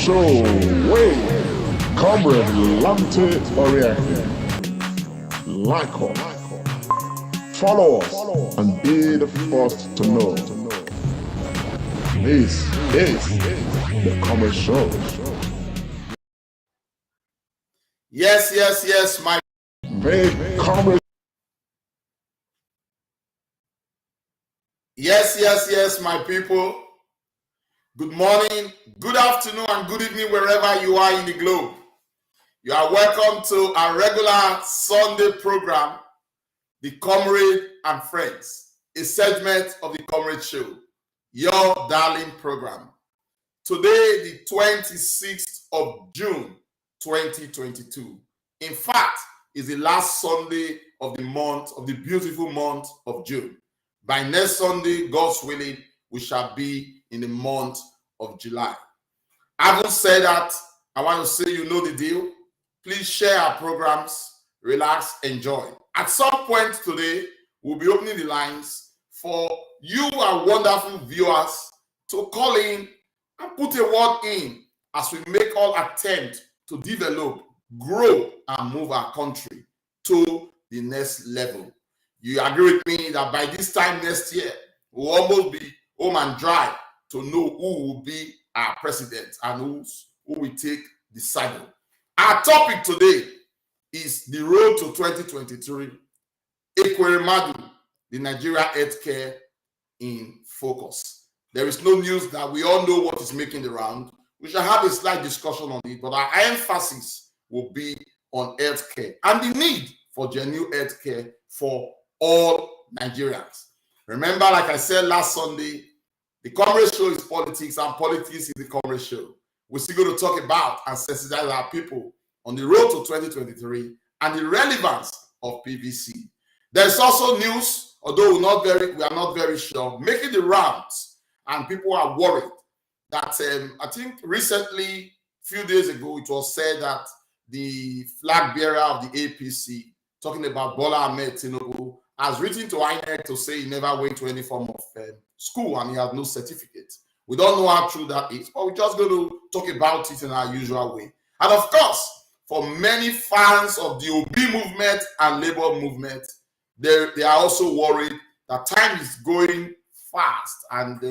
show with Comrade Lante Oriaki. Like us, follow us, and be the first to know. This is the Comrade Show. Yes, my Comrade. Yes, my people. Good morning, good afternoon, and good evening wherever you are in the globe. You are welcome to our regular Sunday program, The Comrade and Friends, a segment of the Comrade Show, your darling program. Today, the 26th of June, 2022. In fact, is the last Sunday of the month, of the beautiful month of June. By next Sunday, God's willing, we shall be in the month of July. Having said that, I want to say you know the deal. Please share our programs, relax, enjoy. At some point today, we'll be opening the lines for you, our wonderful viewers, to call in and put a word in as we make all attempt to develop, grow, and move our country to the next level. You agree with me that by this time next year, we'll almost be home and dry to know who will be our president and who will take the saddle. Our topic today is the road to 2023. Ekweremadu, the Nigerian Healthcare in focus. There is no news that we all know what is making the round. We shall have a slight discussion on it, but our emphasis will be on healthcare and the need for genuine healthcare for all Nigerians. Remember, like I said last Sunday, the Comrade Show is politics and politics is the Comrade Show. We're still going to talk about and sensitize our people on the road to 2023 and the relevance of PVC. There's also news, although we are not very sure, making the rounds, and people are worried that I think recently, a few days ago, it was said that the flag bearer of the APC, talking about Bola Ahmed Tinubu, has written to INEC to say he never went to any form of school and he has no certificate. We don't know how true that is, but we're just going to talk about it in our usual way. And of course, for many fans of the OB movement and labor movement, they are also worried that time is going fast and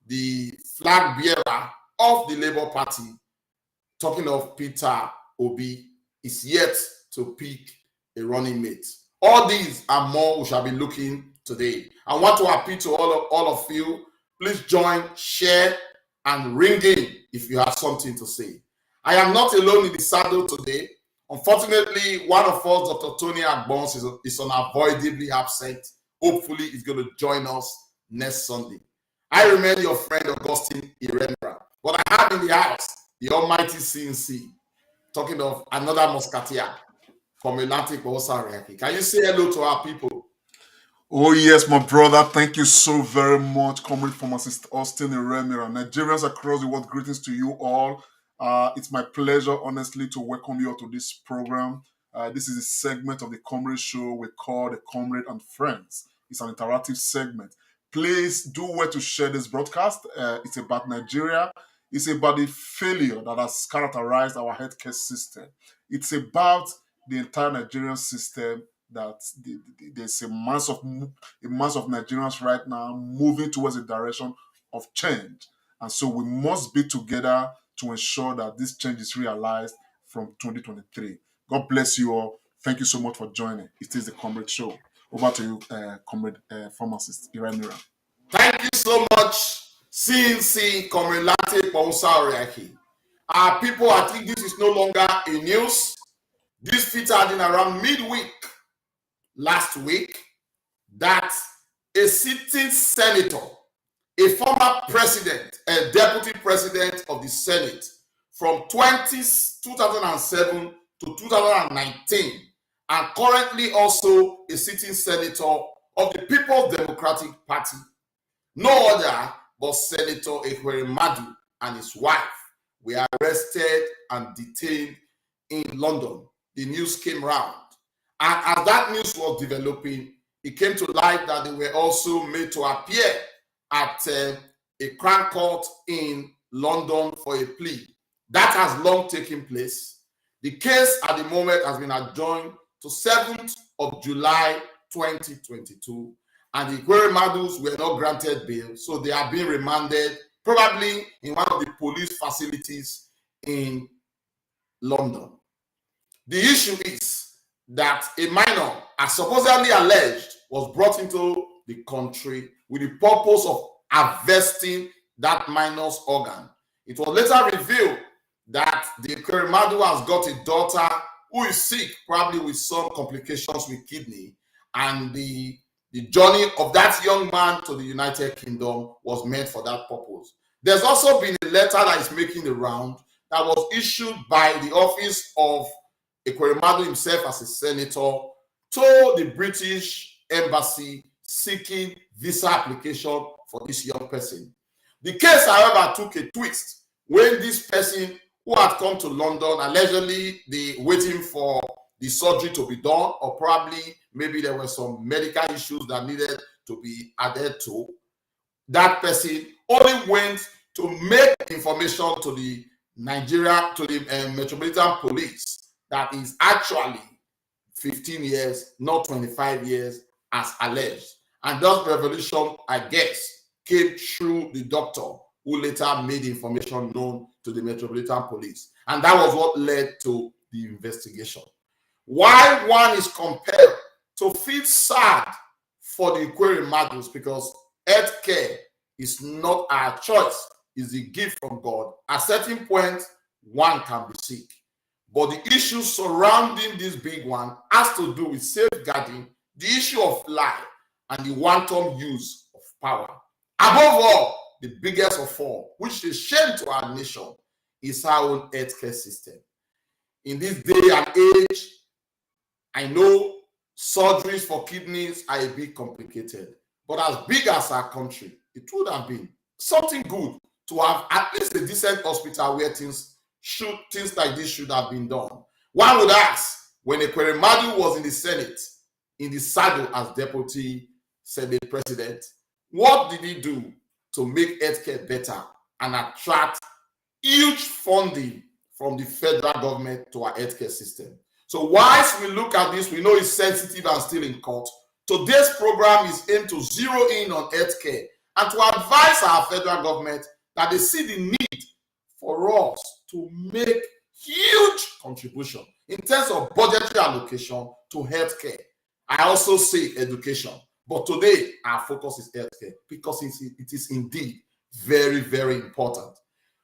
the flag bearer of the Labour Party, talking of Peter Obi, is yet to pick a running mate. All these and more we shall be looking today. I want to appeal to all of you. Please join, share, and ring in if you have something to say. I am not alone in the saddle today. Unfortunately, one of us, Dr. Tony Agbons, is unavoidably absent. Hopefully, he's going to join us next Sunday. I remain your friend, Augustine Iremra. But I have in the house the almighty CNC, talking of another musketeer from Atlantic Osariaki. Can you say hello to our people? Oh, yes, my brother. Thank you so very much, Comrade Pharmacist Austin Iremira. Nigerians across the world, greetings to you all. It's my pleasure, honestly, to welcome you all to this program. This is a segment of the Comrade Show we call the Comrade and Friends. It's an interactive segment. Please do well to share this broadcast. It's about Nigeria. It's about the failure that has characterized our healthcare system. It's about the entire Nigerian system, that there's a mass of Nigerians right now moving towards a direction of change. And so we must be together to ensure that this change is realized from 2023. God bless you all. Thank you so much for joining. It is the Comrade Show. Over to you, Comrade Pharmacist Iranira. Thank you so much, CNC Comrade Lante Pausariaki. Our people, I think this is no longer a news. This featured in around midweek last week that a sitting senator, a former president, a deputy president of the Senate from 2007 to 2019, and currently also a sitting senator of the People's Democratic Party, no other but Senator Ekweremadu and his wife were arrested and detained in London. The news came round. And as that news was developing, it came to light that they were also made to appear at a Crown Court in London for a plea. That has long taken place. The case at the moment has been adjourned to 7th of July 2022, and the Ekweremadus were not granted bail, so they are being remanded, probably in one of the police facilities in London. The issue is that a minor, as supposedly alleged, was brought into the country with the purpose of harvesting that minor's organ. It was later revealed that the Ekweremadu has got a daughter who is sick, probably with some complications with kidney, and the journey of that young man to the United Kingdom was meant for that purpose. There's also been a letter that is making the round that was issued by the office of Ekweremadu himself as a senator to the British embassy seeking visa application for this young person. The case, however, took a twist when this person who had come to London, allegedly they waiting for the surgery to be done, or probably maybe there were some medical issues that needed to be added to. That person only went to make information to the Metropolitan Police that is actually 15 years, not 25 years, as alleged. And that revelation, I guess, came through the doctor who later made the information known to the Metropolitan Police. And that was what led to the investigation. Why one is compelled to feel sad for the Ekweremadus, because healthcare is not our choice, it's a gift from God. At certain point, one can be sick. But the issue surrounding this big one has to do with safeguarding the issue of life and the wanton use of power. Above all, the biggest of all, which is shame to our nation, is our own healthcare system. In this day and age, I know surgeries for kidneys are a bit complicated, but as big as our country, it would have been something good to have at least a decent hospital where things like this should have been done. One would ask, when Ekweremadu was in the Senate, in the saddle as deputy Senate president, what did he do to make healthcare better and attract huge funding from the federal government to our healthcare system? So whilst we look at this, we know it's sensitive and still in court. Today's program is aimed to zero in on healthcare and to advise our federal government that they see the need for us to make huge contribution in terms of budgetary allocation to healthcare. I also say education, but today our focus is healthcare because it is indeed very, very important.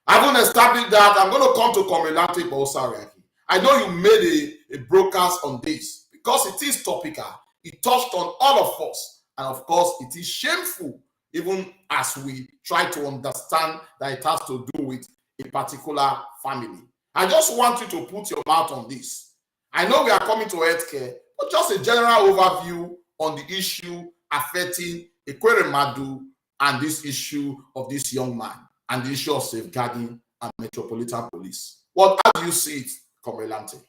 Having established that, I'm going to come to Ekweremadu Bosariaki. I know you made a broadcast on this because it is topical. It touched on all of us, and of course, it is shameful, even as we try to understand that it has to do with a particular family. I just want you to put your mouth on this. I know we are coming to healthcare, but just a general overview on the issue affecting Ekweremadu and this issue of this young man and the issue of safeguarding and Metropolitan Police. How do you see it, Ekweremadu?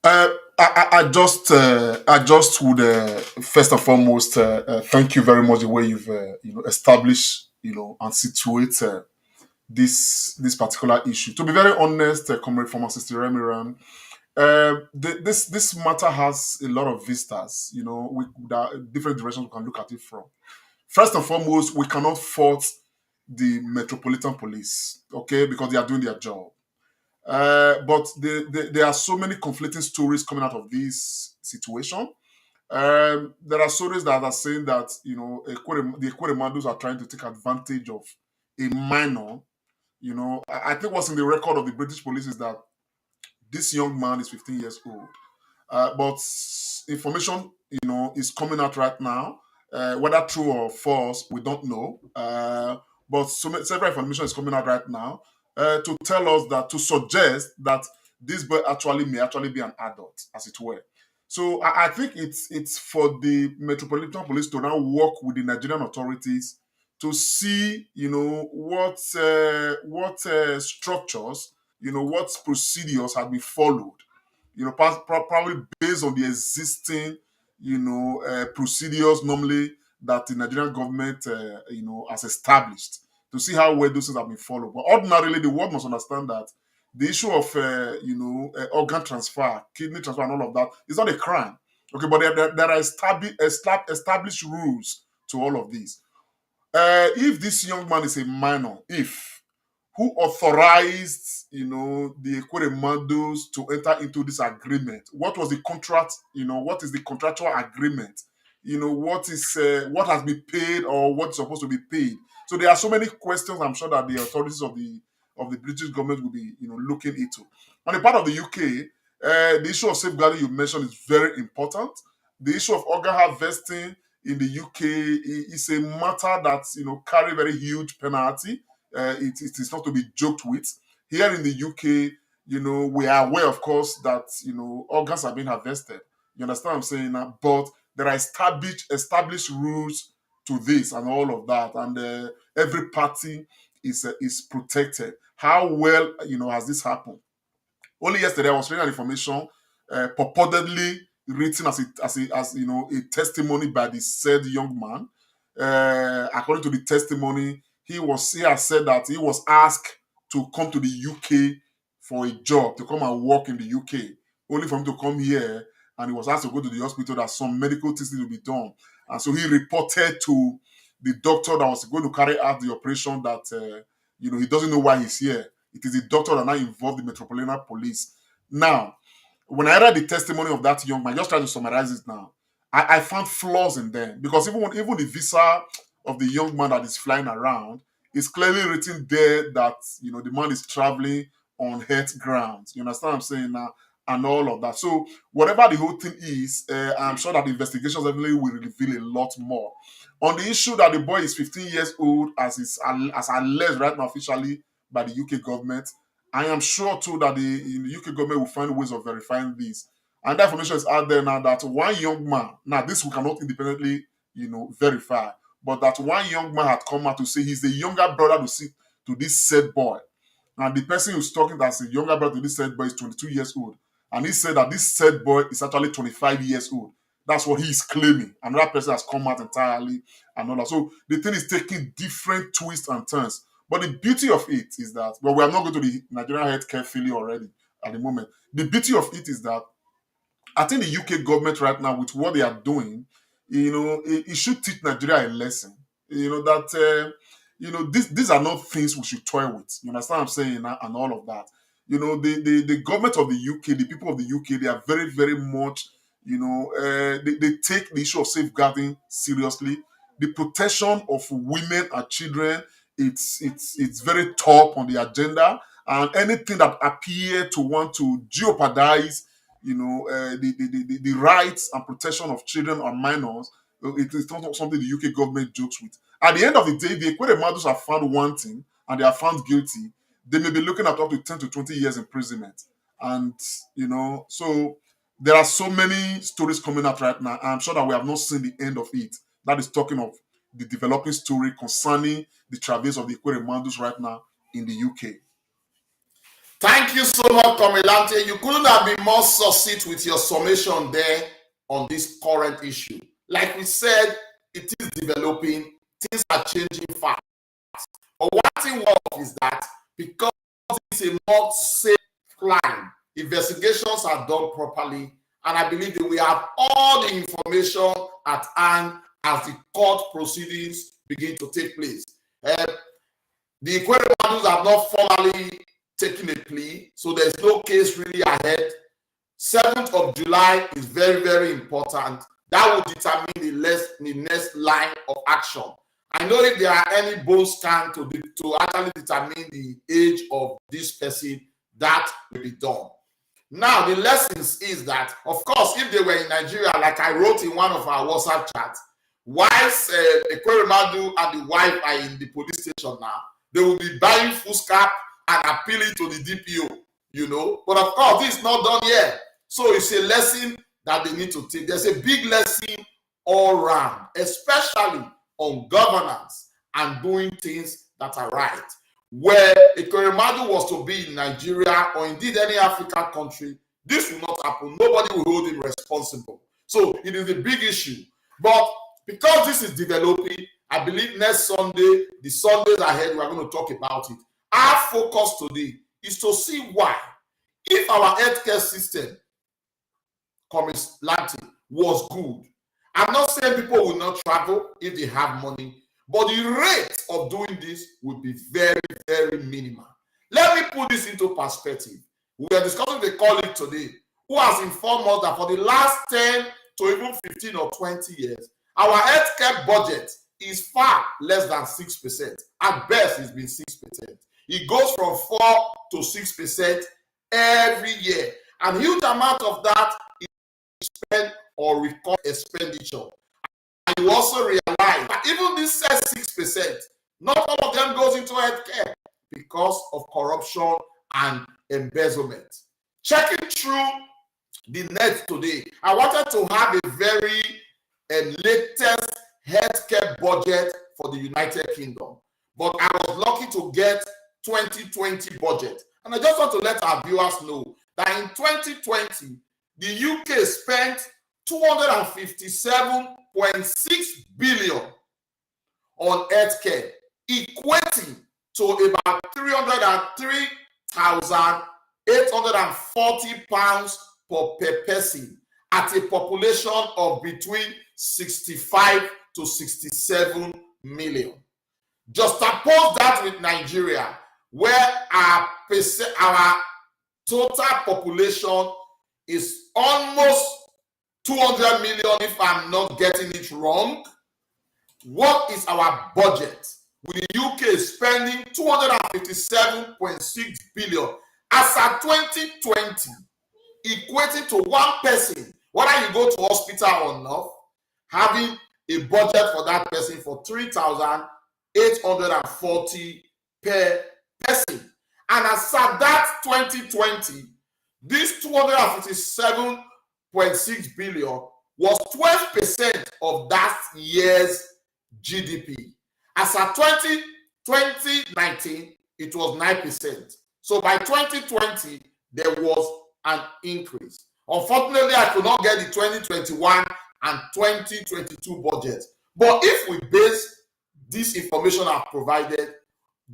I just would first and foremost thank you very much the way you've established and situate this particular issue. To be very honest, Comrade Pharmacist Remiran, this matter has a lot of vistas. There are different directions we can look at it from. First and foremost, we cannot fault the Metropolitan Police, okay, because they are doing their job. But there are so many conflicting stories coming out of this situation. There are stories that are saying that the Ekweremadus are trying to take advantage of a minor. I think what's in the record of the British police is that this young man is 15 years old. But information is coming out right now. Whether true or false, we don't know. But several information is coming out right now to tell us that, to suggest that this boy may actually be an adult, as it were. So I think it's for the Metropolitan Police to now work with the Nigerian authorities to see, what structures, what procedures have been followed, probably based on the existing, procedures normally that the Nigerian government, has established. to see how well those things have been followed. But ordinarily, the world must understand that the issue of organ transfer, kidney transfer, and all of that is not a crime. Okay, but there are established rules to all of these. If this young man is a minor, who authorized, the Ekweremadus to enter into this agreement? What was the contract? What is the contractual agreement? What has been paid or what's supposed to be paid? So there are so many questions. I'm sure that the authorities of the British government will be, looking into. On the part of the UK, the issue of safeguarding you mentioned is very important. The issue of organ harvesting in the UK is a matter that carry very huge penalty. It is not to be joked with. Here in the UK, we are aware, of course, that organs are being harvested. You understand what I'm saying? But there are established rules to this and all of that, and every party is protected. How well has this happened? Only yesterday, I was reading an information purportedly written as a testimony by the said young man. According to the testimony, he has said that he was asked to come to the UK for a job, to come and work in the UK, only for him to come here, and he was asked to go to the hospital that some medical things need to be done. And so he reported to the doctor that was going to carry out the operation that he doesn't know why he's here. It is the doctor that now involved the Metropolitan Police. Now, when I read the testimony of that young man, just trying to summarize it now, I found flaws in them, because even the visa of the young man that is flying around is clearly written there that the man is traveling on health grounds. You understand what I'm saying now? And all of that. So whatever the whole thing is, I'm sure that the investigations definitely will reveal a lot more. On the issue that the boy is 15 years old, as alleged right now officially by the UK government, I am sure too that the UK government will find ways of verifying this. And that information is out there now that one young man, now this we cannot independently, verify, but that one young man had come out to say he's the younger brother to this said boy. And the person who's talking as a younger brother to this said boy is 22 years old. And he said that this said boy is actually 25 years old. That's what he's claiming. Another person has come out entirely and all that. So the thing is taking different twists and turns. But the beauty of it is that, well, we are not going to the Nigerian Healthcare failure already at the moment. The beauty of it is that I think the UK government right now, with what they are doing, it should teach Nigeria a lesson. These are not things we should toy with. You understand what I'm saying? And all of that. The government of the UK, the people of the UK, they are very, very much, they take the issue of safeguarding seriously. The protection of women and children, it's very top on the agenda, and anything that appear to want to jeopardize the rights and protection of children or minors, it is not something the UK government jokes with. At the end of the day, the Ekweremadus are found wanting and they are found guilty, they may be looking at up to 10 to 20 years imprisonment. And so there are so many stories coming out right now. I'm sure that we have not seen the end of it. That is talking of the developing story concerning the travails of the Ekweremadus right now in the UK. Thank you so much, Comilante. You couldn't have been more succinct with your summation there on this current issue. Like we said, it is developing, things are changing fast. But one thing is that because it's a more safe climb, investigations are done properly, and I believe that we have all the information at hand as the court proceedings begin to take place. The Ekweremadus have not formally taken a plea, so there's no case really ahead. 7th of July is very, very important. That will determine the next line of action. I know if there are any bone scan to actually determine the age of this person, that will be done. Now, the lessons is that, of course, if they were in Nigeria, like I wrote in one of our WhatsApp chats, whilst Ekweremadu and the wife are in the police station now, they will be buying foolscap and appealing to the DPO, But of course, this is not done yet. So it's a lesson that they need to take. There's a big lesson all around, especially on governance and doing things that are right. Where Ekweremadu was to be in Nigeria or indeed any African country, this will not happen. Nobody will hold him responsible. So it is a big issue. But because this is developing, I believe next Sunday, the Sundays ahead, we are going to talk about it. Our focus today is to see why, if our healthcare system was good. I'm not saying people will not travel if they have money, but the rate of doing this will be very, very minimal. Let me put this into perspective. We are discussing the colleague today who has informed us that for the last 10 to even 15 or 20 years, our healthcare budget is far less than 6%. At best, it's been 6%. It goes from 4 to 6% every year. And a huge amount of that is spent or record expenditure. And you also realize that even this says 6%, not all of them goes into healthcare because of corruption and embezzlement. Checking through the net today, I wanted to have a very latest healthcare budget for the United Kingdom, but I was lucky to get 2020 budget. And I just want to let our viewers know that in 2020, the UK spent 257.6 billion on healthcare, equating to about 303,840 pounds per person at a population of between 65 to 67 million. Just oppose that with Nigeria, where our total population is almost 200 million, if I'm not getting it wrong. What is our budget? With the UK spending 257.6 billion as at 2020, equating to one person, whether you go to hospital or not, having a budget for that person for 3,840 per person. And as at that 2020, this 257.6 billion was 12% of that year's GDP. As at 2019, it was 9%. So by 2020, there was an increase. Unfortunately, I could not get the 2021 and 2022 budget. But if we base this information I've provided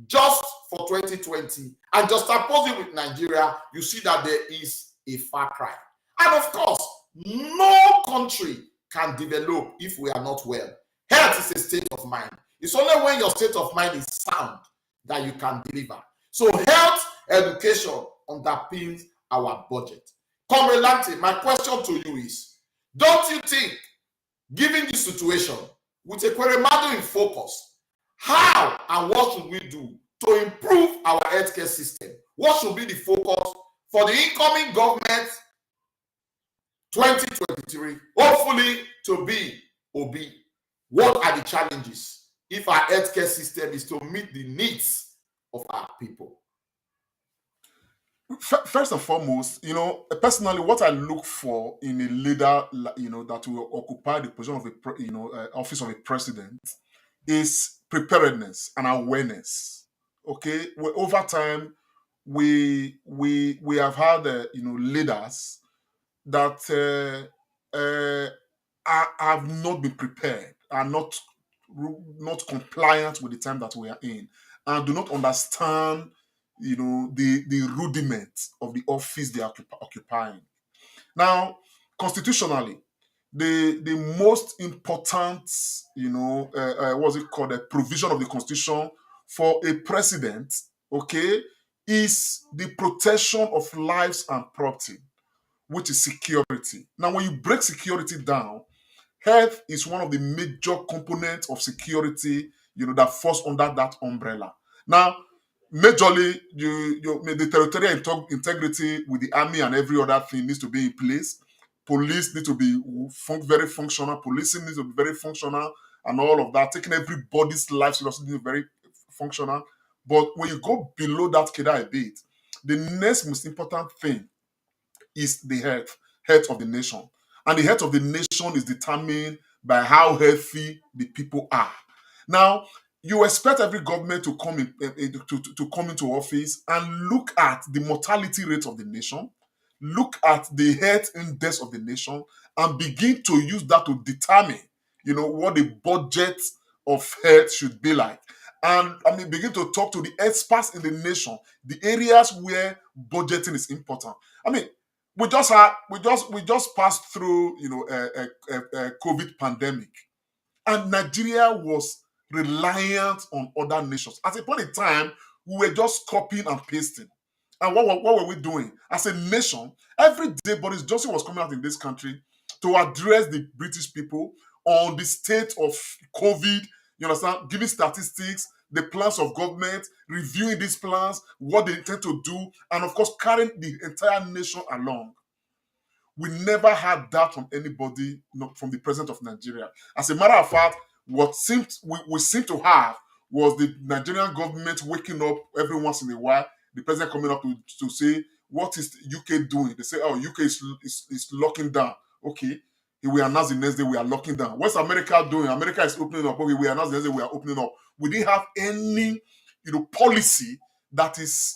just for 2020 and just oppose it with Nigeria, you see that there is a far cry. And of course, no country can develop if we are not well. Health is a state of mind. It's only when your state of mind is sound that you can deliver. So health education underpins our budget. Comrade Lanti, my question to you is, don't you think, given this situation, with Ekweremadu in focus, how and what should we do to improve our healthcare system? What should be the focus for the incoming government 2023, hopefully to be OB? What are the challenges if our healthcare system is to meet the needs of our people? First and foremost, personally, what I look for in a leader, that will occupy the position of office of a president, is preparedness and awareness. Okay, over time, we have had leaders that have not been prepared, are not compliant with the time that we are in, and do not understand the rudiments of the office they are occupying. Now, constitutionally, the most important what's it called, a provision of the constitution for a president, okay, is the protection of lives and property, which is security. Now, when you break security down, health is one of the major components of security, that falls under that umbrella. Now, majorly, the territorial integrity with the army and every other thing needs to be in place. Police need to be very functional. Policing needs to be very functional, and all of that. Taking everybody's life seriously needs to be very functional. But when you go below that cadre a bit, the next most important thing is the health of the nation. And the health of the nation is determined by how healthy the people are. Now, you expect every government to come into office and look at the mortality rate of the nation, look at the health index of the nation, and begin to use that to determine, what the budget of health should be like. And I mean, begin to talk to the experts in the nation, the areas where budgeting is important. I mean, we just passed through, a COVID pandemic, and Nigeria was reliant on other nations. At a point in time, we were just copying and pasting. And what were we doing? As a nation, every day Boris Johnson was coming out in this country to address the British people on the state of COVID, you understand, giving statistics, the plans of government, reviewing these plans, what they intend to do, and of course, carrying the entire nation along. We never had that from anybody, from the president of Nigeria. As a matter of fact, what we seem to have was the Nigerian government waking up every once in a while, the president coming up to say, what is the UK doing? They say, oh, UK is locking down. Okay. He will announce the next day we are locking down. What's America doing? America is opening up. Okay, we announce the next day we are opening up. We didn't have any, policy that is,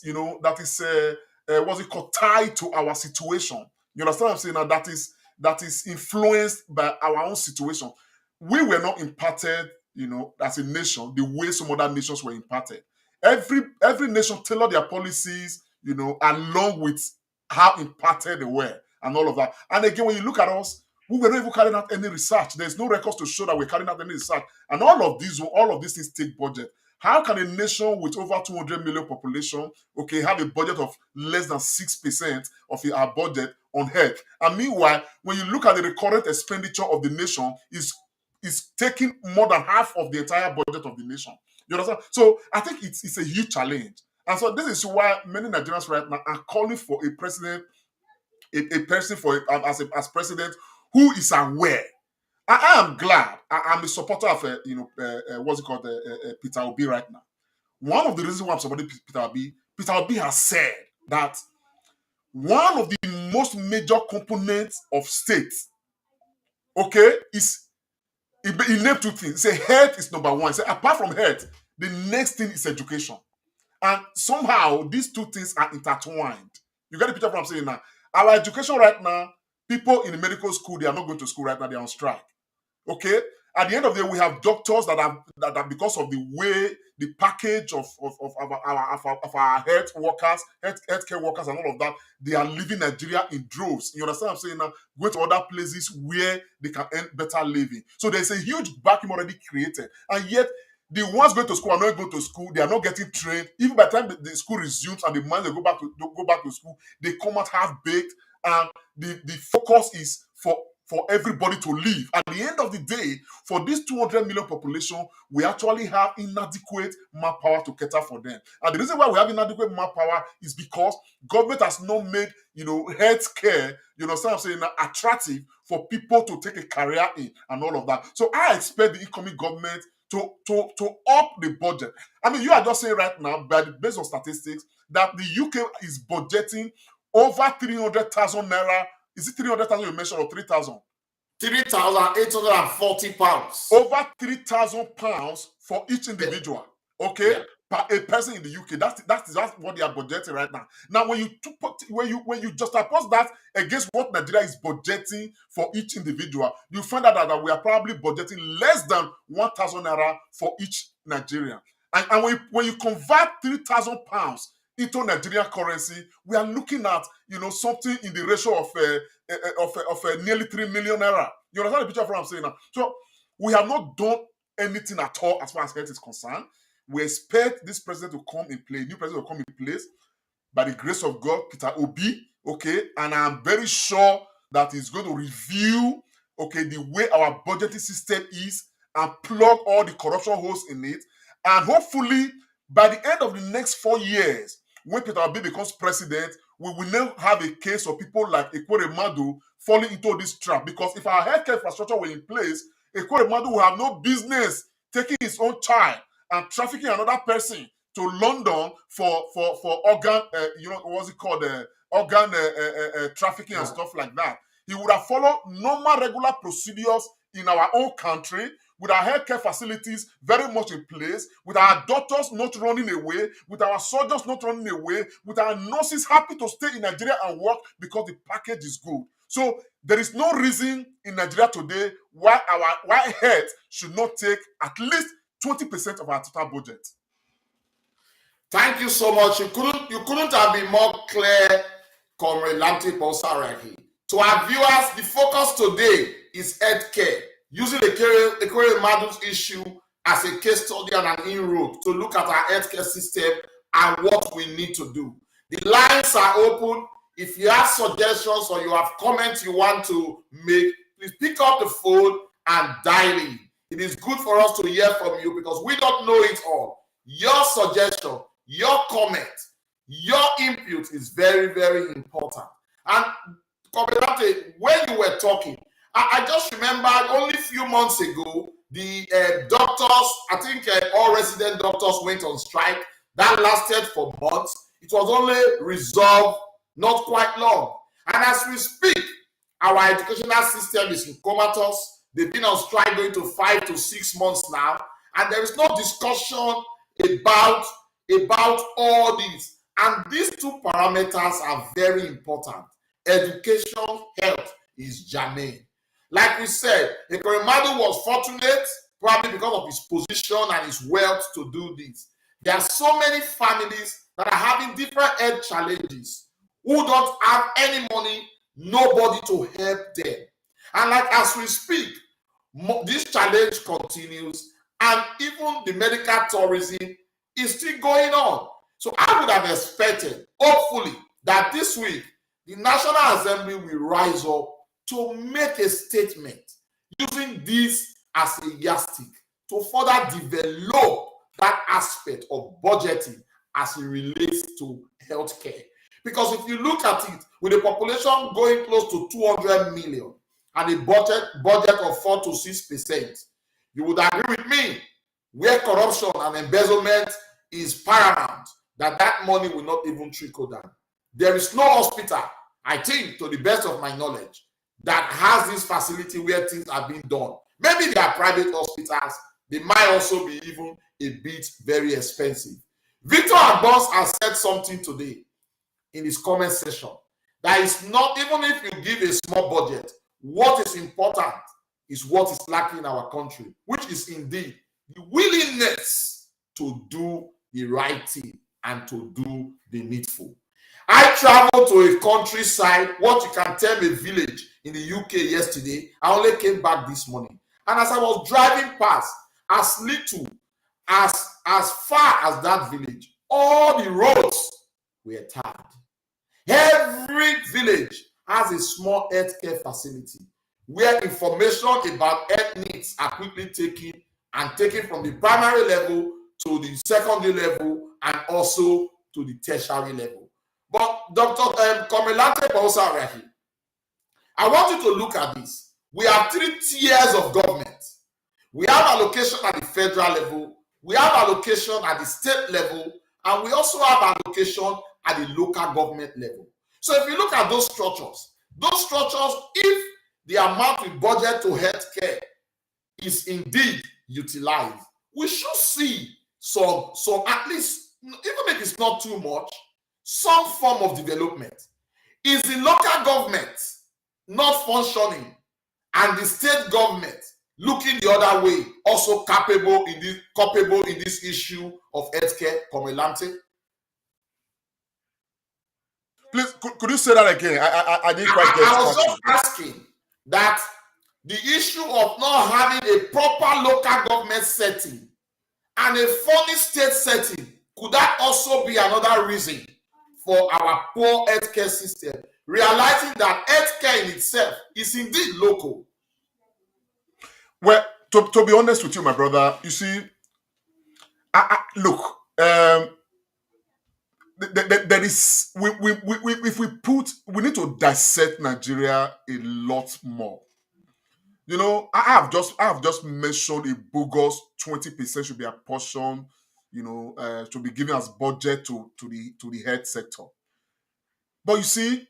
what's it called, tied to our situation. You understand what I'm saying? Now that is influenced by our own situation. We were not impacted, as a nation, the way some other nations were impacted. Every nation tailored their policies, along with how impacted they were and all of that. And again, when you look at us, we were not even carrying out any research. There's no records to show that we're carrying out any research. And all of these things take budget. How can a nation with over 200 million population, have a budget of less than 6% of our budget on health? And meanwhile, when you look at the recurrent expenditure of the nation, is taking more than half of the entire budget of the nation. You understand? So I think it's a huge challenge. And so this is why many Nigerians right now are calling for a president, a person as president who is aware. I am glad. I'm a supporter of what's it called, Peter Obi right now. One of the reasons why I'm supporting Peter Obi has said that one of the most major components of state, is he named two things. He said health is number one. He said apart from health, the next thing is education. And somehow these two things are intertwined. You get the picture of what I'm saying now? Our education right now, people in the medical school, they are not going to school right now, they're on strike. Okay? At the end of the day, we have doctors that are because of the way, the package of our health workers, healthcare workers and all of that, they are leaving Nigeria in droves. You understand what I'm saying now? Going to other places where they can earn better living. So there's a huge vacuum already created. And yet, the ones going to school are not going to school. They are not getting trained. Even by the time the school resumes and the money they go back to school, they come out half baked. And the focus is for everybody to live. At the end of the day, for this 200 million population, we actually have inadequate manpower to cater for them. And the reason why we have inadequate manpower is because government has not made, healthcare, what I'm saying, attractive for people to take a career in and all of that. So I expect the incoming government to up the budget. I mean, you are just saying right now, based on statistics, that the UK is budgeting over 300,000 naira. Is it 300,000 you mentioned or 3,000? 3,840 pounds. Over 3,000 pounds for each individual. Okay, Yeah. per a person in the UK. That's what they are budgeting right now. Now, when you juxtapose that against what Nigeria is budgeting for each individual, you find out that we are probably budgeting less than 1,000 naira for each Nigerian. And when you convert 3,000 pounds into Nigerian currency, we are looking at something in the ratio of nearly 3 million naira. You understand the picture of what I'm saying now? So we have not done anything at all as far as health is concerned. We expect this president to come in place, new president will come in place by the grace of God, Peter Obi. And I'm very sure that he's going to review the way our budgeting system is and plug all the corruption holes in it. And hopefully, by the end of the next 4 years, when Peter Obi becomes president, we will now have a case of people like Ekweremadu falling into this trap. Because if our healthcare infrastructure were in place, Ekweremadu will have no business taking his own child and trafficking another person to London for organ, what's it called, organ trafficking and stuff like that. He would have followed normal, regular procedures in our own country, with our healthcare facilities very much in place, with our doctors not running away, with our surgeons not running away, with our nurses happy to stay in Nigeria and work because the package is good. So there is no reason in Nigeria today why health should not take at least 20% of our total budget. Thank you so much. You couldn't have been more clear, Comrade Lamte Pausaraki. To our viewers, the focus today is healthcare, using Ekwerimadu's issue as a case study and an inroad to look at our healthcare system and what we need to do. The lines are open. If you have suggestions or you have comments you want to make, please pick up the phone and dial in. It is good for us to hear from you because we don't know it all. Your suggestion, your comment, your input is very, very important. And when you were talking, I just remember only a few months ago, the doctors, I think all resident doctors went on strike. That lasted for months. It was only resolved not quite long. And as we speak, our educational system is in comatose. They've been on strike going to 5 to 6 months now. And there is no discussion about all this. And these two parameters are very important. Education, health is germane. Like we said, Ekweremadu was fortunate, probably because of his position and his wealth to do this. There are so many families that are having different health challenges who don't have any money, nobody to help them. And like as we speak, this challenge continues, and even the medical tourism is still going on. So I would have expected, hopefully, that this week, the National Assembly will rise up to make a statement using this as a yardstick to further develop that aspect of budgeting as it relates to healthcare. Because if you look at it, with a population going close to 200 million and a budget of 4 to 6%, you would agree with me, where corruption and embezzlement is paramount, that money will not even trickle down. There is no hospital, I think, to the best of my knowledge, that has this facility where things are being done. Maybe there are private hospitals. They might also be even a bit very expensive. Victor Abbas has said something today in his comment section that is not, even if you give a small budget, what is important is what is lacking in our country, which is indeed the willingness to do the right thing and to do the needful. I traveled to a countryside, what you can term a village in the UK yesterday. I only came back this morning. And as I was driving past, as little, as far as that village, all the roads were tarred. Every village has a small healthcare facility where information about health needs are quickly taken from the primary level to the secondary level and also to the tertiary level. But Dr. Komelante Pausaraki, I want you to look at this. We have 3 tiers of government. We have allocation at the federal level, we have allocation at the state level, and we also have allocation at the local government level. So if you look at those structures, if the amount we budget to healthcare is indeed utilized, we should see some at least, even if it's not too much, some form of development. Is the local government not functioning and the state government looking the other way also capable in this issue of healthcare, Komelante? Please, could you say that again? I didn't quite get it. I was just asking that the issue of not having a proper local government setting and a funny state setting, could that also be another reason for our poor healthcare system, realizing that healthcare in itself is indeed local? Well, to be honest with you, my brother, you see, look, there is, we need to dissect Nigeria a lot more. You know, I have just mentioned a bogus 20% should be apportioned, to be given as budget to the health sector. But you see,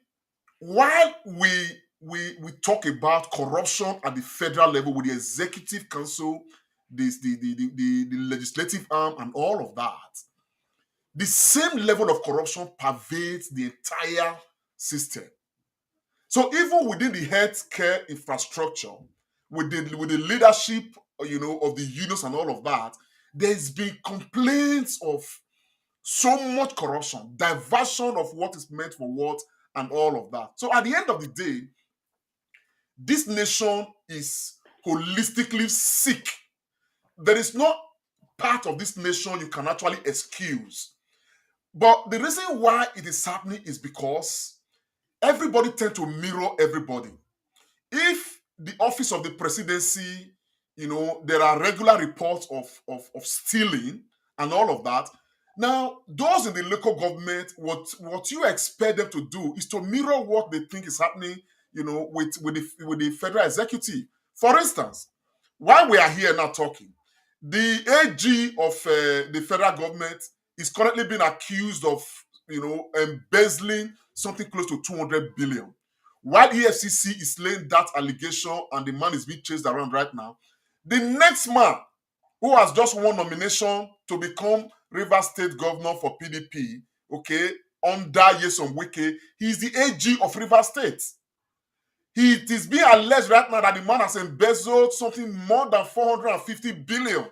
while we talk about corruption at the federal level with the executive council, the legislative arm, and all of that, the same level of corruption pervades the entire system. So even within the healthcare infrastructure, with the leadership, of the unions and all of that, there's been complaints of so much corruption, diversion of what is meant for what, and all of that. So at the end of the day, this nation is holistically sick. There is no part of this nation you can actually excuse. But the reason why it is happening is because everybody tend to mirror everybody. If the office of the presidency, there are regular reports of stealing and all of that. Now, those in the local government, what you expect them to do is to mirror what they think is happening, with the federal executive. For instance, while we are here now talking, the AG of the federal government is currently being accused of, embezzling something close to 200 billion. While EFCC is laying that allegation and the man is being chased around right now, the next man who has just won nomination to become Rivers State Governor for PDP, okay, under Nyesom Wike, he is the AG of Rivers State. It is being alleged right now that the man has embezzled something more than 450 billion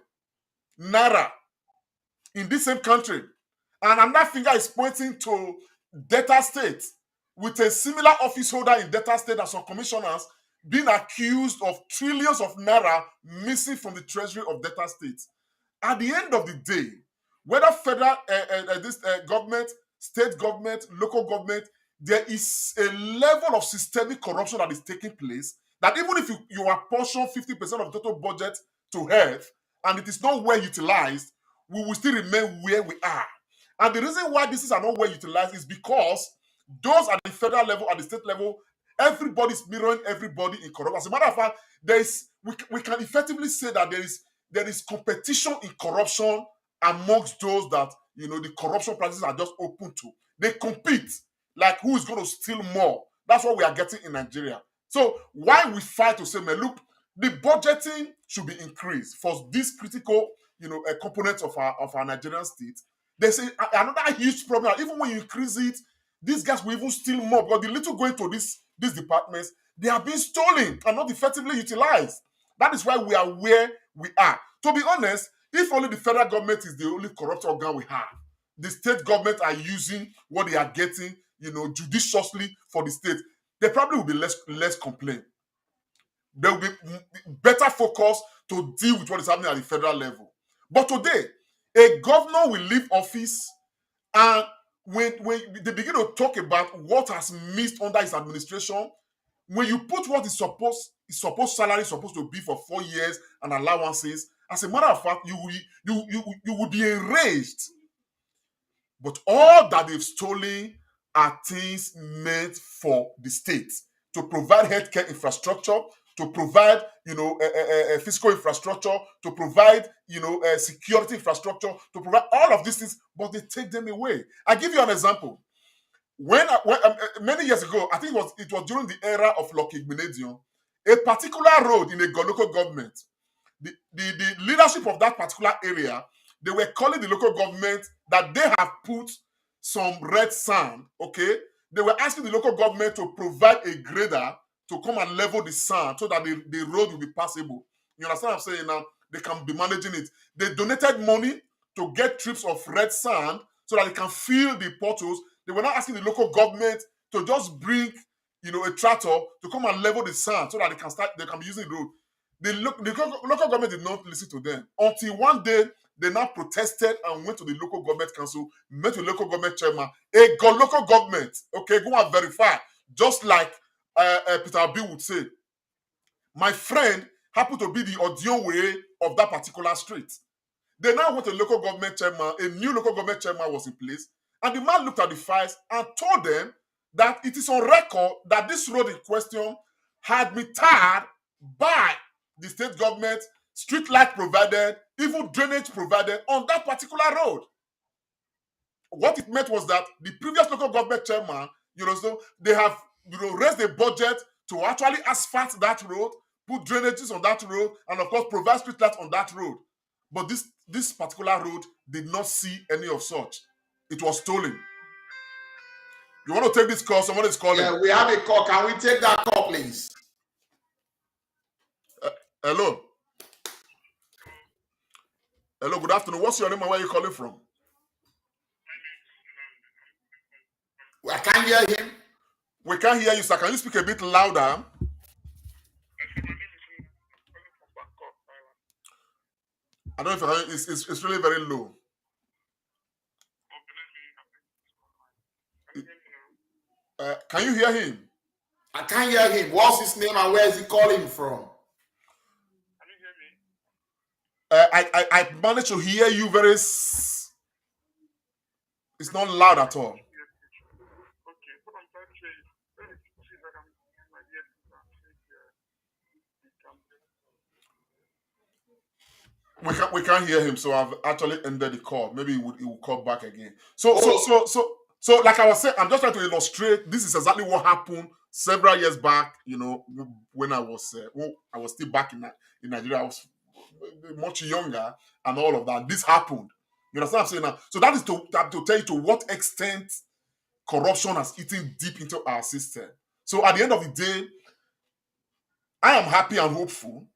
naira in this same country. And another finger is pointing to Delta State, with a similar office holder in Delta State and some commissioners being accused of trillions of naira missing from the treasury of Delta State. At the end of the day, whether federal government, state government, local government, there is a level of systemic corruption that is taking place that even if you apportion 50% of the total budget to health and it is not well utilized, we will still remain where we are. And the reason why this is not well utilized is because those at the federal level, at the state level, everybody's mirroring everybody in corruption. As a matter of fact, we can effectively say that there is competition in corruption amongst those that the corruption practices are just open to. They compete, like who is going to steal more. That's what we are getting in Nigeria. So why we fight to say, man, look, the budgeting should be increased for this critical, components of our Nigerian state. There's another huge problem. Even when you increase it, these guys will even steal more because the little going to these departments, they are being stolen and not effectively utilized. That is why we are where we are. To be honest, if only the federal government is the only corrupt organ we have, the state government are using what they are getting, judiciously for the state, there probably will be less complaint. There will be better focus to deal with what is happening at the federal level. But today, a governor will leave office, and when they begin to talk about what has missed under his administration, when you put what is supposed salary is supposed to be for 4 years and allowances, as a matter of fact, you will be enraged. But all that they've stolen are things meant for the state to provide healthcare infrastructure, to provide fiscal infrastructure, to provide security infrastructure, to provide all of these things, but they take them away. I give you an example. When many years ago, I think it was during the era of Lucky Igbenedion, a particular road in a local government, the leadership of that particular area, they were calling the local government that they have put some red sand, okay? They were asking the local government to provide a grader to come and level the sand so that the road will be passable. You understand what I'm saying now? They can be managing it. They donated money to get trips of red sand so that they can fill the potholes. They were not asking the local government to just bring, a tractor to come and level the sand so that they can be using the road. The local government did not listen to them until one day they now protested and went to the local government council, met with the local government chairman, local government, okay, go and verify. Just like Peter Obi would say, my friend happened to be the Odionwe of that particular street. They now went to the local government chairman, a new local government chairman was in place, and the man looked at the files and told them that it is on record that this road in question had been tarred by the state government, street light provided, even drainage provided on that particular road. What it meant was that the previous local government chairman, so they have raised the budget to actually asphalt that road, put drainages on that road, and of course provide street lights on that road. But this particular road did not see any of such. It was stolen. You want to take this call? Someone is calling. Yeah, we have a call. Can we take that call, please? Hello. Hello, good afternoon. What's your name and where are you calling from? I can't hear him. We can't hear you, sir. Can you speak a bit louder? I don't know if it's really very low. Can you hear him? I can't hear him. What's his name and where is he calling from? I managed to hear you very. It's not loud at all. We can't hear him, so I've actually ended the call. Maybe he will call back again. So like I was saying, I'm just trying to illustrate. This is exactly what happened several years back. You know, when I was still back in Nigeria. I was much younger and all of that. This happened. You understand what I'm saying now? So that is to tell you to what extent corruption has eaten deep into our system. So at the end of the day, I am happy and hopeful.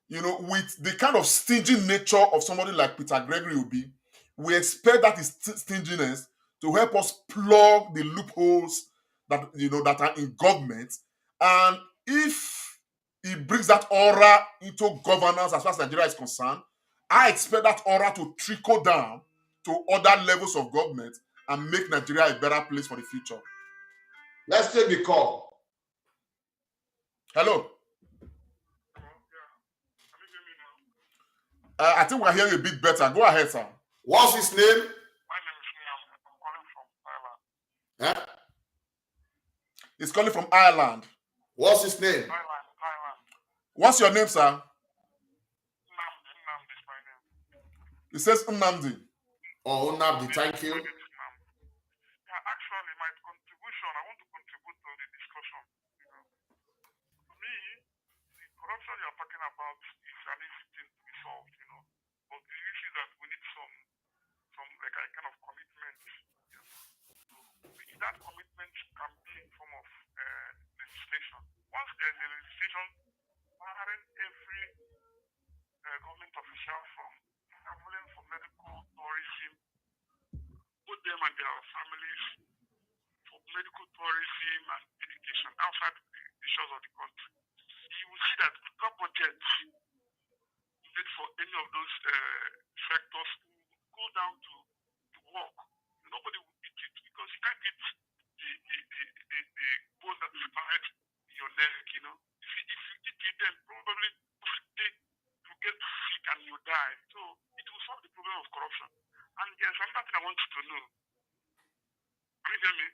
You know, with the kind of stingy nature of somebody like Peter Gregory Obi, we expect that his stinginess to help us plug the loopholes that that are in government. And if he brings that aura into governance as far as Nigeria is concerned, I expect that aura to trickle down to other levels of government and make Nigeria a better place for the future. Let's take the call. Hello. I think we're hearing a bit better. Go ahead, sir. What's his name? My name is Liam. I'm calling from Ireland. Huh? He's calling from Ireland. What's his name? Ireland. What's your name, sir? Nnamdi is my name. It says Nnamdi. Oh, Nnamdi, thank you. Yeah, actually, my contribution, I want to contribute to the discussion. To me, the corruption you're talking about is an easy thing to be solved, But the issue is that we need some like a kind of commitment. That commitment can be in form of legislation. Once there's a legislation barring every government official from traveling for medical tourism, put them and their families for medical tourism and education outside the shores of the country, you will see that the budgets needed for any of those sectors will go down to work. Nobody will eat it because you can't get the bone that is tied in your neck, If you eat it, then probably you get sick and you die. So it will solve the problem of corruption. And there's another thing I want you to know. Can you hear me?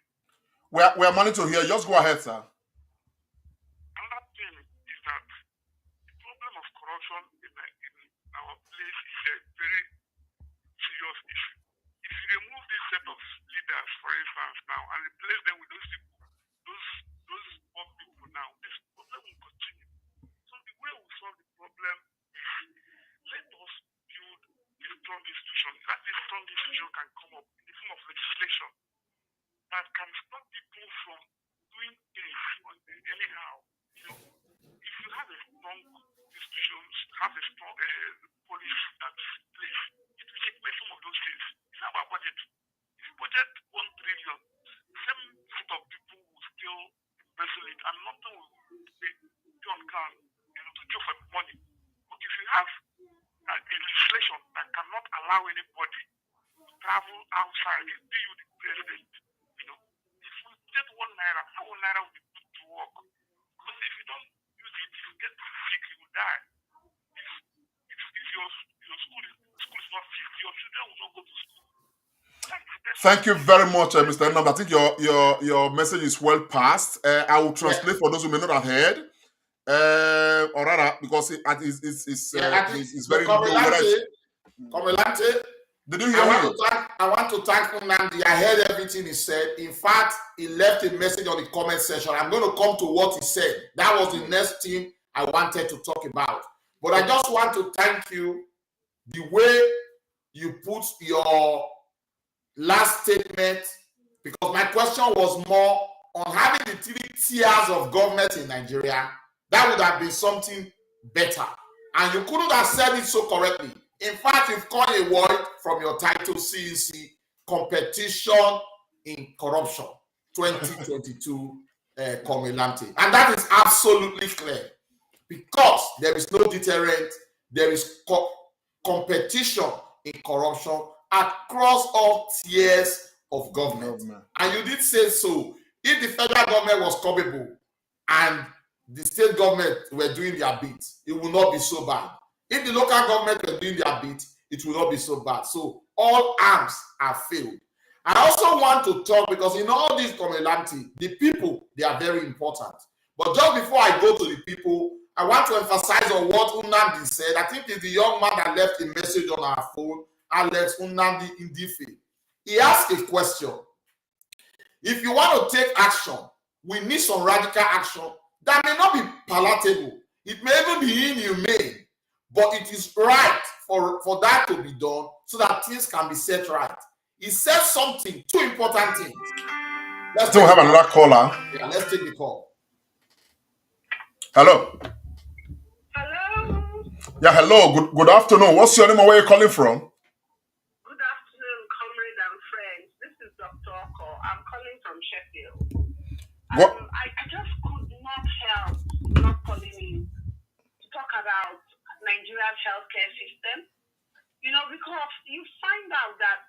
We are managing to hear. Just go ahead, sir. Another thing is that the problem of corruption in our place is a very serious issue. If you remove this set of leaders, for instance, now, and replace them with those people, those poor people now, this problem will continue. So the way we solve the problem is let us build a strong institution. That this strong institution can come up in the form of legislation that can stop people from doing things anyhow. If you have a strong institution, have a strong police that's in place, it will take some of those things. It's not about budget. If you budget 1 trillion, same set of people will still embezzle it and nothing will be on can, to joke for money. But if you have a legislation that cannot allow anybody to travel outside, be you the president, if you get 1 naira, how 1 naira will be put to work? Because if you don't use it, if you get sick, you will die. If your school is not fixed, your children will not go to school. Thank you very much, Mr. Nnamdi. I think your message is well passed. I will translate for those who may not have heard. Or rather, because it's very Komilante, did you hear me? I want to thank Nnamdi. I heard everything he said. In fact, he left a message on the comment section. I'm going to come to what he said. That was the next thing I wanted to talk about. But I just want to thank you the way you put your last statement, because my question was more on having the 3 tiers of government in Nigeria. That would have been something better. And you couldn't have said it so correctly. In fact, you've coined a word from your title, CEC, Competition in Corruption, 2022 Comilante. And that is absolutely clear because there is no deterrent, there is competition in corruption across all tiers of government. And you did say so. If the federal government was culpable and the state government were doing their bit, it will not be so bad. If the local government were doing their bit, it will not be so bad. So all arms are failed. I also want to talk because in all this community, the people, they are very important. But just before I go to the people, I want to emphasize on what Unandi said. I think it's the young man that left a message on our phone, Alex Unandi Indife. He asked a question. If you want to take action, we need some radical action that may not be palatable. It may even be inhumane, but it is right for that to be done so that things can be set right. He said something, two important things. Let's have another caller. Yeah, let's take the call. Hello. Hello. Yeah, hello. Good afternoon. What's your name and where are you calling from? Good afternoon, comrade and friends. This is Dr. Oko. I'm calling from Sheffield. I just could not help not calling in to talk about Nigeria's healthcare system. You know, because you find out that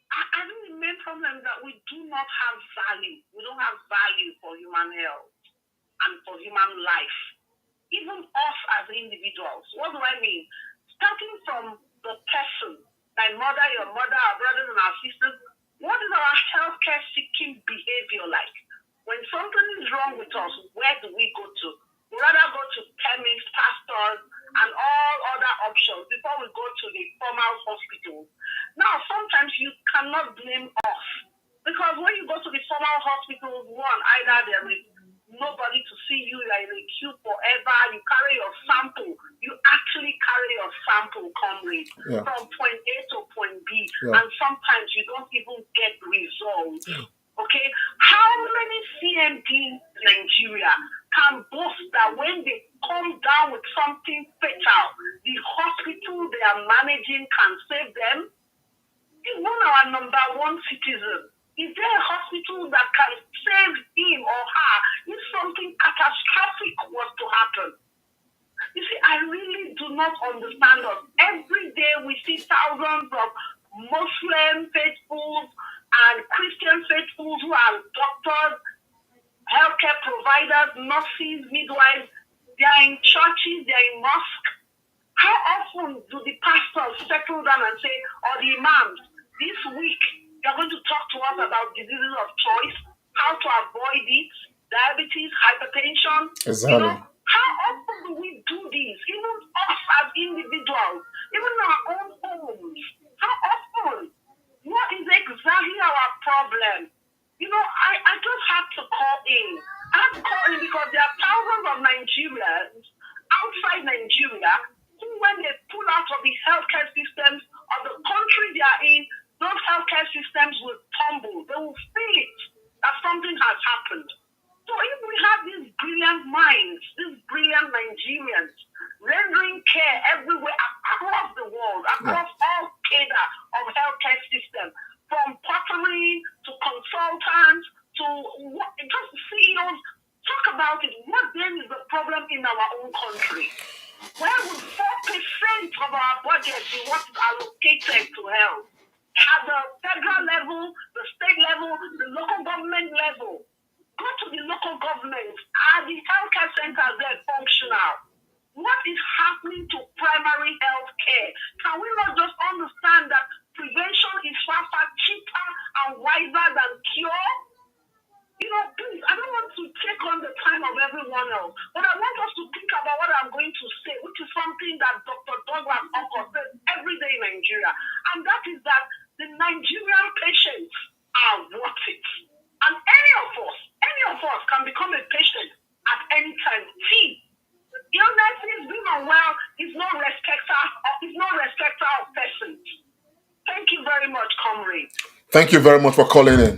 I think the main problem is that we do not have value. We don't have value for human health and for human life. Even us as individuals. What do I mean? Starting from the person, my mother, your mother, our brothers and our sisters, what is our healthcare seeking behavior like? When something is wrong with us, where do we go to? We rather go to chemists, pastors, and all other options before we go to the formal hospitals. Now, sometimes you cannot blame us because when you go to the formal hospitals, one, either there is nobody to see you, you are in a queue forever, you carry your sample, you actually carry your sample, comrade, from point A to point B, and sometimes you don't even get results. Okay, how many CMDs in Nigeria can boast that when they come down with something fatal, the hospital they are managing can save them? Even our number one citizen, is there a hospital that can save him or her if something catastrophic was to happen? You see, I really do not understand us. Every day we see thousands of Muslim faithfuls and Christian faithfuls who are doctors, healthcare providers, nurses, midwives. They are in churches, they are in mosques. How often do the pastors settle down and say, or the imams, this week you're going to talk to us about diseases of choice, how to avoid it, diabetes, hypertension. Exactly. You know, how often do we do this? Even us as individuals, even in our own homes. How often? What is exactly our problem? You know, I just have to call in. I have to call in because there are thousands of Nigerians outside Nigeria who, when they pull out of the healthcare systems of the country they are in, those healthcare systems will tumble. They will feel it that something has happened. So if we have these brilliant minds, these brilliant Nigerians, rendering care everywhere across the world, across all cadre of healthcare system, from pottery to consultants to just CEOs, talk about it. What then is the problem in our own country? Where would 4% of our budget be what is allocated to health? At the federal level, the state level, the local government level. Go to the local government. Are the healthcare centers there functional? What is happening to primary health care? Can we not just understand that prevention is far, far cheaper and wiser than cure? You know, please, I don't want to take on the time of everyone else, but I want us to think about what I'm going to say, which is something that Dr. Douglas Oko says every day in Nigeria, and that is that the Nigerian patients are worth it. And any of us can become a patient at any time. See, illnesses, being unwell is no respecter of persons. Thank you very much, comrade. Thank you very much for calling in.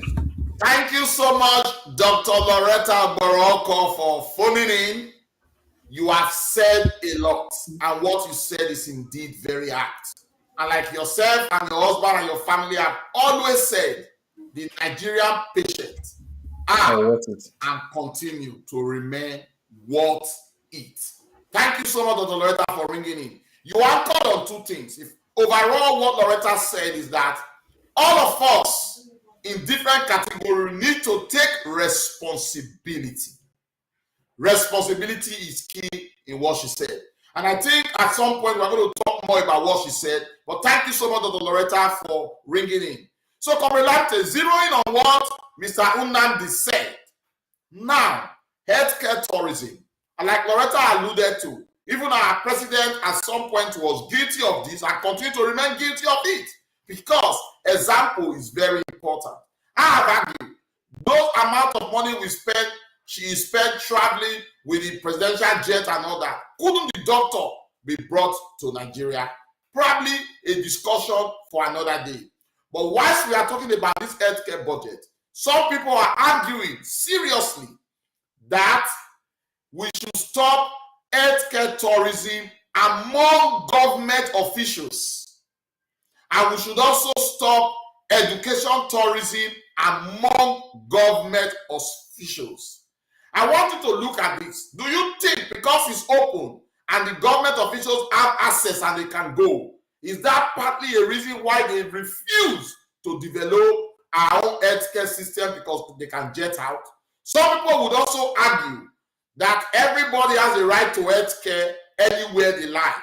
Thank you so much, Dr. Loretta Baroko, for phoning in. you have said a lot, and what you said is indeed very apt. And like yourself and your husband and your family have always said, the Nigerian patient are and continue to remain worth it. Thank you so much, Dr. Loretta, for ringing in. You anchored on two things. If overall, what Loretta said is that all of us in different categories need to take responsibility. Responsibility is key in what she said. And I think at some point we're going to talk more about what she said. But thank you so much, Dr. Loretta, for ringing in. So, Comrade, zeroing on what Mr. Unandi said. Now, healthcare tourism. And like Loretta alluded to, even our president at some point was guilty of this and continue to remain guilty of it. Because example is very important. I have argued those amount of money she spent traveling with the presidential jet and all that. Couldn't the doctor be brought to Nigeria? Probably a discussion for another day. But whilst we are talking about this healthcare budget, some people are arguing seriously that we should stop healthcare tourism among government officials. And we should also stop education tourism among government officials. I want you to look at this. Do you think because it's open and the government officials have access and they can go, is that partly a reason why they refuse to develop our own healthcare system because they can jet out? Some people would also argue that everybody has a right to healthcare anywhere they like.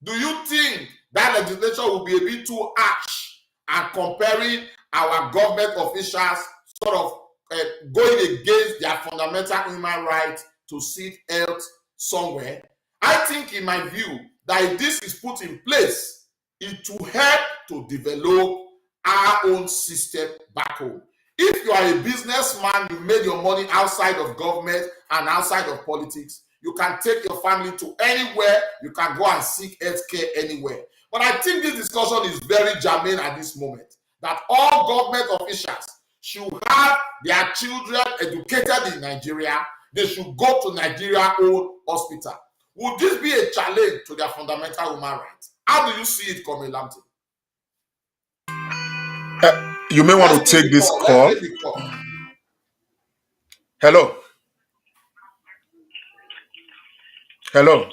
Do you think that legislation will be a bit too harsh and comparing our government officials sort of going against their fundamental human right to seek health somewhere? I think, in my view, that if this is put in place, it will help to develop our own system back home. If you are a businessman, you made your money outside of government and outside of politics, you can take your family to anywhere, you can go and seek healthcare anywhere. But I think this discussion is very germane at this moment, that all government officials should have their children educated in Nigeria. They should go to Nigeria own hospital. Would this be a challenge to their fundamental human rights? How do you see it, Comrade Lampton? You may want to take this call. Hello. Hello.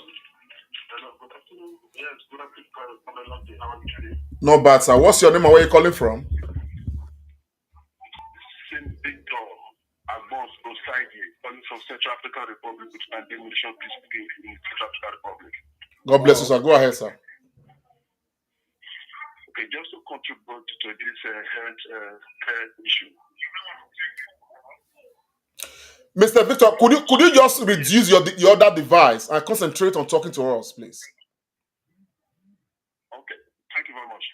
No bad, sir. What's your name and where are you calling from? From Central African Republic, which can be mission peacekeeping in Central African Republic. God bless you, sir. Go ahead, sir. Okay, just to contribute to this health care issue. Mr. Victor, could you just reduce your other device and concentrate on talking to us, please? Okay, thank you very much.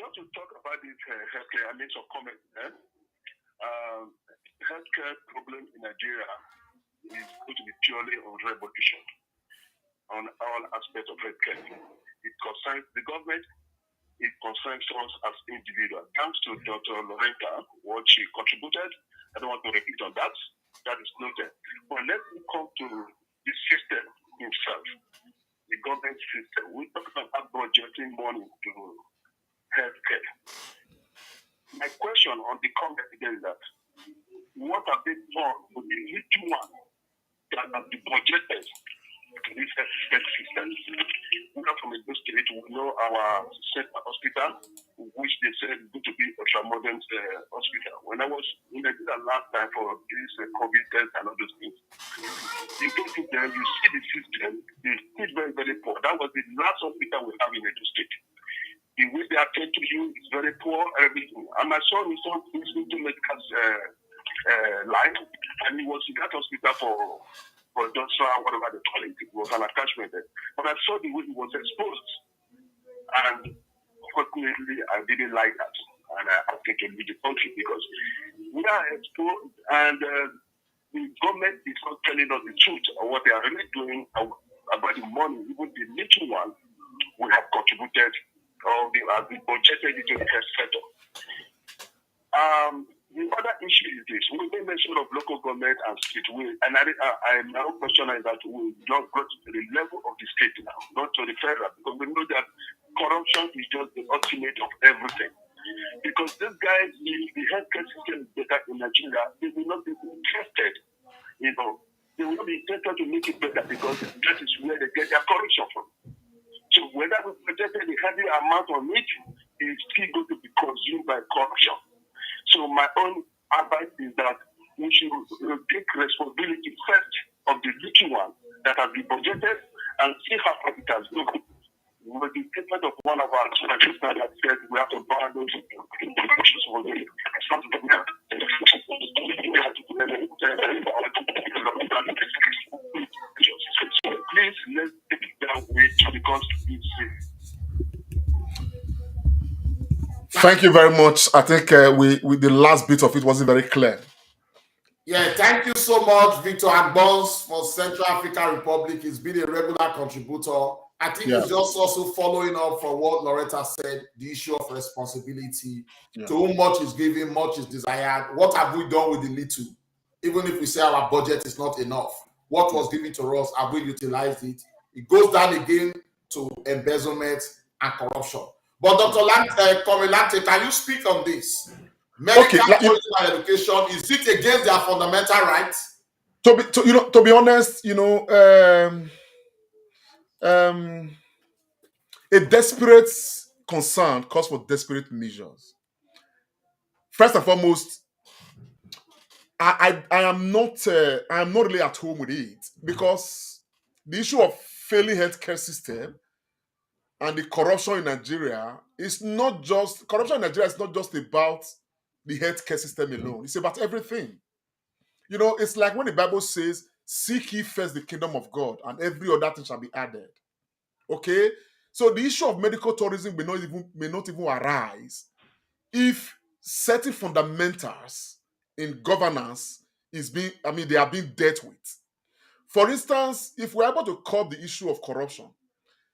Just to talk about this healthcare, I made some comments. Healthcare problem in Nigeria is going to be purely on revolution on all aspects of healthcare. It concerns the government, it concerns us as individuals. Thanks to Dr. Loretta, what she contributed, I don't want to repeat on that. That is noted. But let me come to the system itself, the government system. We're talking about budgeting money to healthcare. My question on the comment again is that what have they done with the little one that have been budgeted to this health system? We are from a good state. We know our center hospital, which they said is going to be ultra-modern hospital. When I was in Nigeria last time for this COVID test and all those things, you go to them, you see the system, they still very, very poor. That was the last hospital we have in Edo State. The way they attend to you is very poor, everything. And my son is listening to medical line, and he was in that hospital for doctor, whatever they call it. It was an attachment there. But I saw the way he was exposed, and unfortunately, I didn't like that, and I had to leave the country because we are exposed, and the government is not telling us the truth of what they are really doing about the money. Even the little one we have contributed, or we have been budgeted into the health sector. The other issue is this: we may mention of local government and state, my own question is that we not got to the level of the state now, not to the federal, because we know that corruption is just the ultimate of everything. Because this guy, if the healthcare system is better in Nigeria, they will not be interested. They will not be interested to make it better because that is where they get their corruption from. So whether we projected the heavy amount on it, it's still going to be consumed by corruption. So my own advice is that we should take responsibility first of the little one that has been budgeted and see how far it has gone. With the statement of one of our students that said we have to ban those productions for the so please let's take it that way because it's Thank you very much. I think we the last bit of it wasn't very clear. Yeah, thank you so much, Victor Agbons for Central African Republic. He's been a regular contributor. I think Yeah. he's just also following up for what Loretta said, the issue of responsibility. Yeah. To whom much is given, much is desired. What have we done with the little? Even if we say our budget is not enough, what was given to us, have we utilized it? It goes down again to embezzlement and corruption. But Dr. Korelante, can you speak on this? Medical tourism and education, is it against their fundamental rights? To be honest, a desperate concern calls for desperate measures. First and foremost, I am not really at home with it because the issue of failing healthcare system and the corruption in Nigeria is not just corruption in Nigeria is not just about the healthcare system alone. It's about everything. It's like when the Bible says, "Seek ye first the kingdom of God, and every other thing shall be added." Okay, so the issue of medical tourism may not even arise if certain fundamentals in governance they are being dealt with. For instance, if we're able to curb the issue of corruption,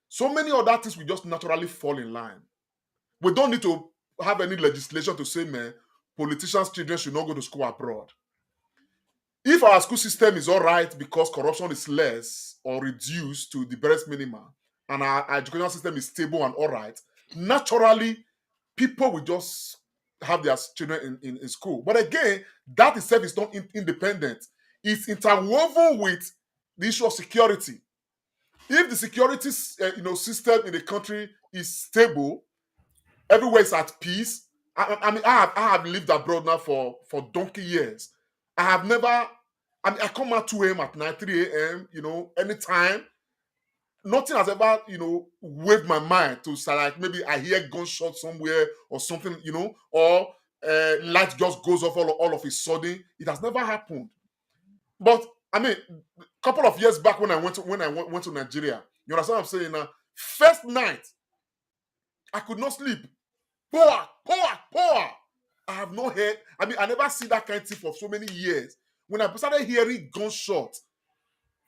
so many other things will just naturally fall in line. We don't need to have any legislation to say, man, politicians' children should not go to school abroad. If our school system is all right because corruption is less or reduced to the barest minimum, and our educational system is stable and all right, naturally, people will just have their children in school. But again, that itself is not independent. It's interwoven with the issue of security. If the security system in the country is stable, everywhere is at peace. I have lived abroad now for donkey years. I have never. I come out 2 a.m. at night, 3 a.m. Anytime. Nothing has ever waved my mind to say like maybe I hear gunshot somewhere or something, or light just goes off all of a sudden. It has never happened. But a couple of years back when I went to Nigeria, you understand what I'm saying now? First night, I could not sleep. Power. I have not heard. I never see that kind of thing for so many years. When I started hearing gunshots,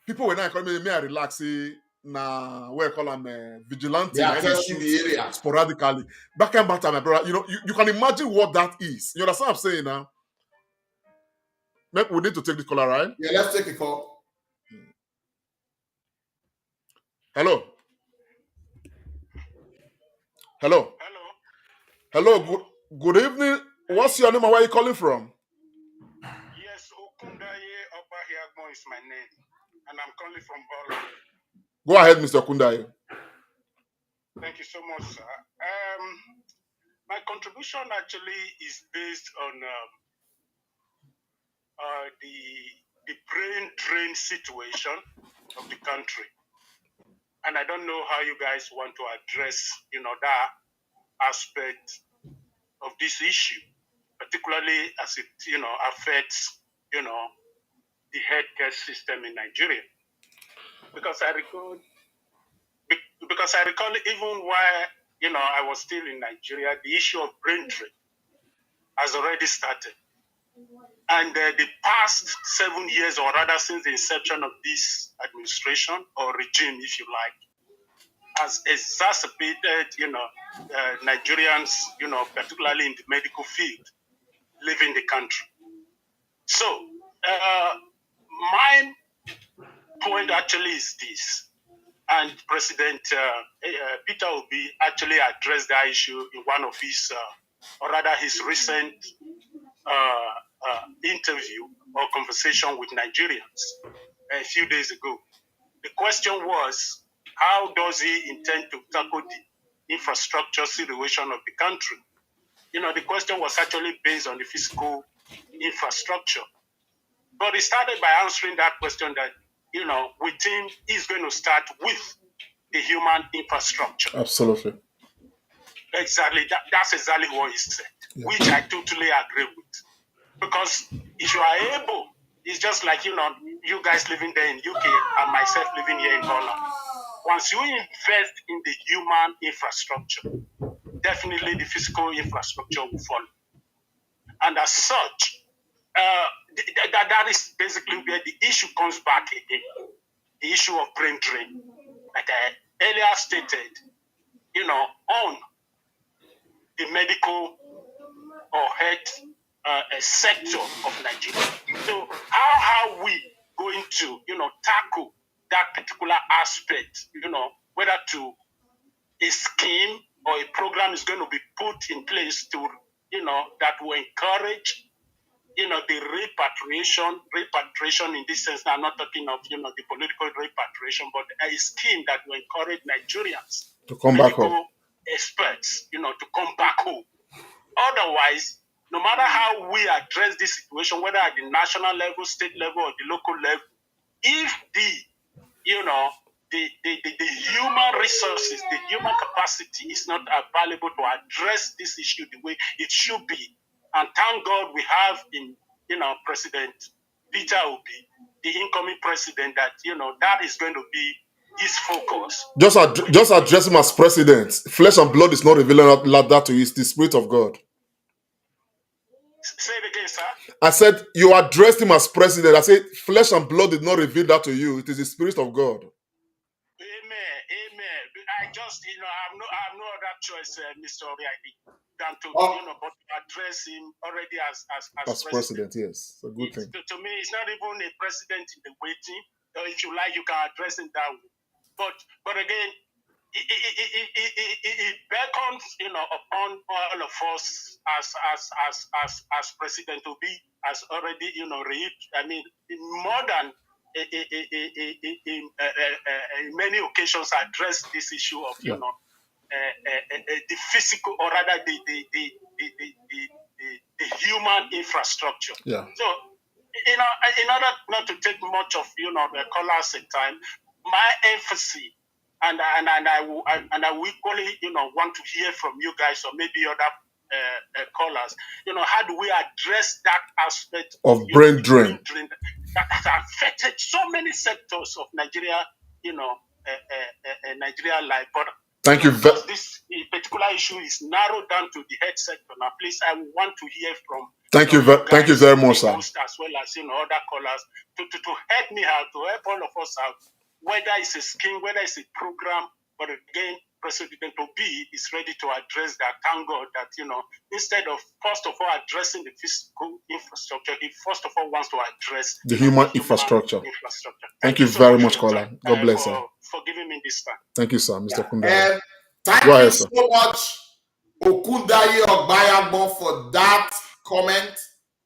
people were not calling me, may I relax, say, where I call them vigilante. They are testing the area sporadically. Back and back, my brother. You can imagine what that is. You understand what I'm saying now? We need to take the caller, right? Yeah, let's take a call. Hello. Good evening. What's your name and where are you calling from? Yes, Okundaye Obahiagmo is my name, and I'm calling from Bola. Go ahead, Mr. Okundaye. Thank you so much, sir. My contribution actually is based on the brain drain situation of the country, and I don't know how you guys want to address, that aspect of this issue, particularly as it, affects, the healthcare system in Nigeria. Because I recall even while, I was still in Nigeria, the issue of brain drain has already started. And the past 7 years, or rather since the inception of this administration or regime, if you like, has exacerbated, Nigerians, particularly in the medical field, leaving the country. So actually is this. And President Peter Obi actually addressed that issue in one of his, or rather his recent interview or conversation with Nigerians a few days ago. The question was, how does he intend to tackle the infrastructure situation of the country? The question was actually based on the physical infrastructure. But he started by answering that question that, with him, he's going to start with the human infrastructure. Absolutely. Exactly. That's exactly what he said, which I totally agree with. Because if you are able, it's just like, you guys living there in UK and myself living here in Holland. Once you invest in the human infrastructure, definitely the physical infrastructure will follow. And as such, that is basically where the issue comes back again. The issue of brain drain. Like I earlier stated, on the medical or health sector of Nigeria. So how are we going to, tackle that particular aspect, whether to a scheme or a program is going to be put in place to, that will encourage, the repatriation in this sense. I'm not talking of, the political repatriation, but a scheme that will encourage Nigerians to come back home, experts, to come back home. Otherwise, no matter how we address this situation, whether at the national level, state level, or the local level, if the human resources, the human capacity is not available to address this issue the way it should be. And thank God we have in, President Peter Obi, the incoming president, that, that is going to be his focus. Just address him as president. Flesh and blood is not revealing like that to you. It's the Spirit of God. Say it again, sir. I said you addressed him as president. I said flesh and blood did not reveal that to you. It is the Spirit of God. Amen. I just, I have no other choice, Mr. Oriadi, than to, but address him already as president. Yes, a good thing. To me, it's not even a president in the waiting. If you like, you can address him that way. But again, it beckons, upon all of us as President Obi has already, more than in many occasions addressed this issue of, the physical, or rather the human infrastructure. Yeah. So, in order not to take much of, the callers in time, my emphasis, and I will equally, want to hear from you guys or maybe other callers. How do we address that aspect of brain drain that has affected so many sectors of Nigeria, Nigeria life? But thank you. This particular issue is narrowed down to the health sector. Now, please, I want to hear from. Thank you very much, sir. As well as other callers to help me out, to help all of us out. Whether it's a scheme, whether it's a program, but again, President Obi is ready to address that. Thank God that, instead of first of all addressing the physical infrastructure, he first of all wants to address the human infrastructure. Thank you very much, caller. God bless you. For giving me this time. Thank you, sir, Mr. Kunda. Thank you so much, Okundaye Ogbayagbo, for that comment.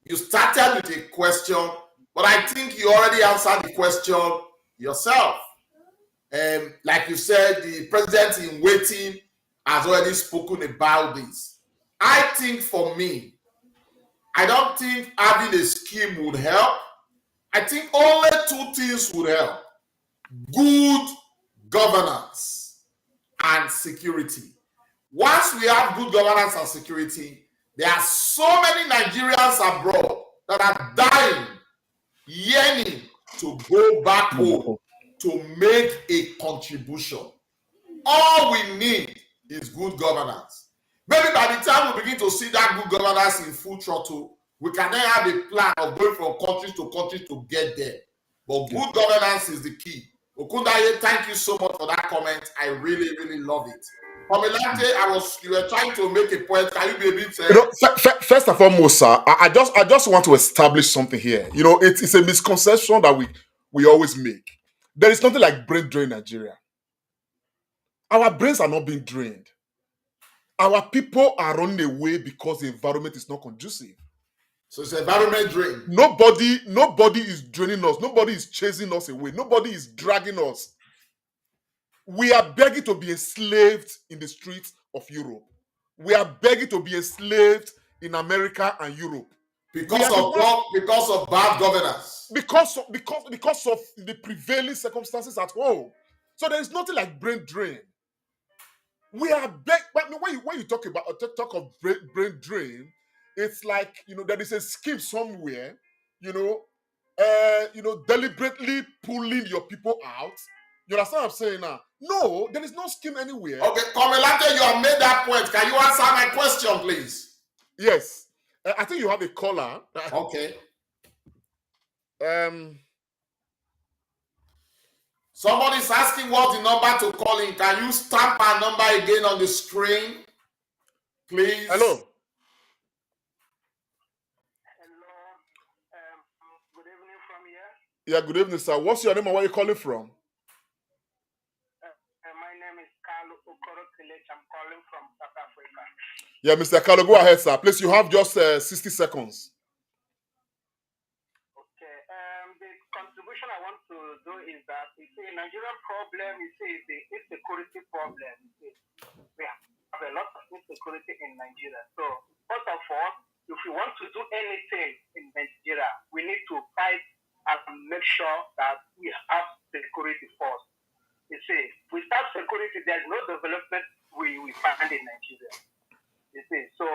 You started with a question, but I think you already answered the question yourself. Like you said, the president in waiting has already spoken about this. I think for me, I don't think having a scheme would help. I think only two things would help: good governance and security. Once we have good governance and security, there are so many Nigerians abroad that are dying, yearning to go back home to make a contribution. All we need is good governance. Maybe by the time we begin to see that good governance in full throttle, we can then have a plan of going from country to get there. But good governance is the key. Okundaye, thank you so much for that comment. I really, really love it. Pomilante, you were trying to make a point. Can you be a bit? First and foremost, sir, I just want to establish something here. It's a misconception that we always make, There is nothing like brain drain in Nigeria. Our brains are not being drained. Our people are running away because the environment is not conducive. So it's environment drain. Nobody is draining us. Nobody is chasing us away. Nobody is dragging us. We are begging to be enslaved in the streets of Europe. We are begging to be enslaved in America and Europe. Because of bad governance. Because of the prevailing circumstances at home. So there is nothing like brain drain. We are when you talk of brain drain, it's like there is a scheme somewhere, deliberately pulling your people out. You understand what I'm saying now? No, there is no scheme anywhere. Okay, Komelate, you have made that point. Can you answer my question, please? Yes. I think you have a caller. Okay. Somebody's asking what's the number to call in. Can you stamp our number again on the screen, please? Hello. Good evening from here. Yeah, good evening, sir. What's your name and where are you calling from? My name is Carlo Okoro-Kilech. I'm calling from South Africa. Yeah, Mr. Carlo, go ahead, sir. Please, you have just 60 seconds. Okay. The contribution I want to do is that Nigerian problem is the insecurity problem. We have a lot of insecurity in Nigeria. So first of all, if we want to do anything in Nigeria, we need to fight and make sure that we have security first. You see, without security, there's no development we find in Nigeria. You see, so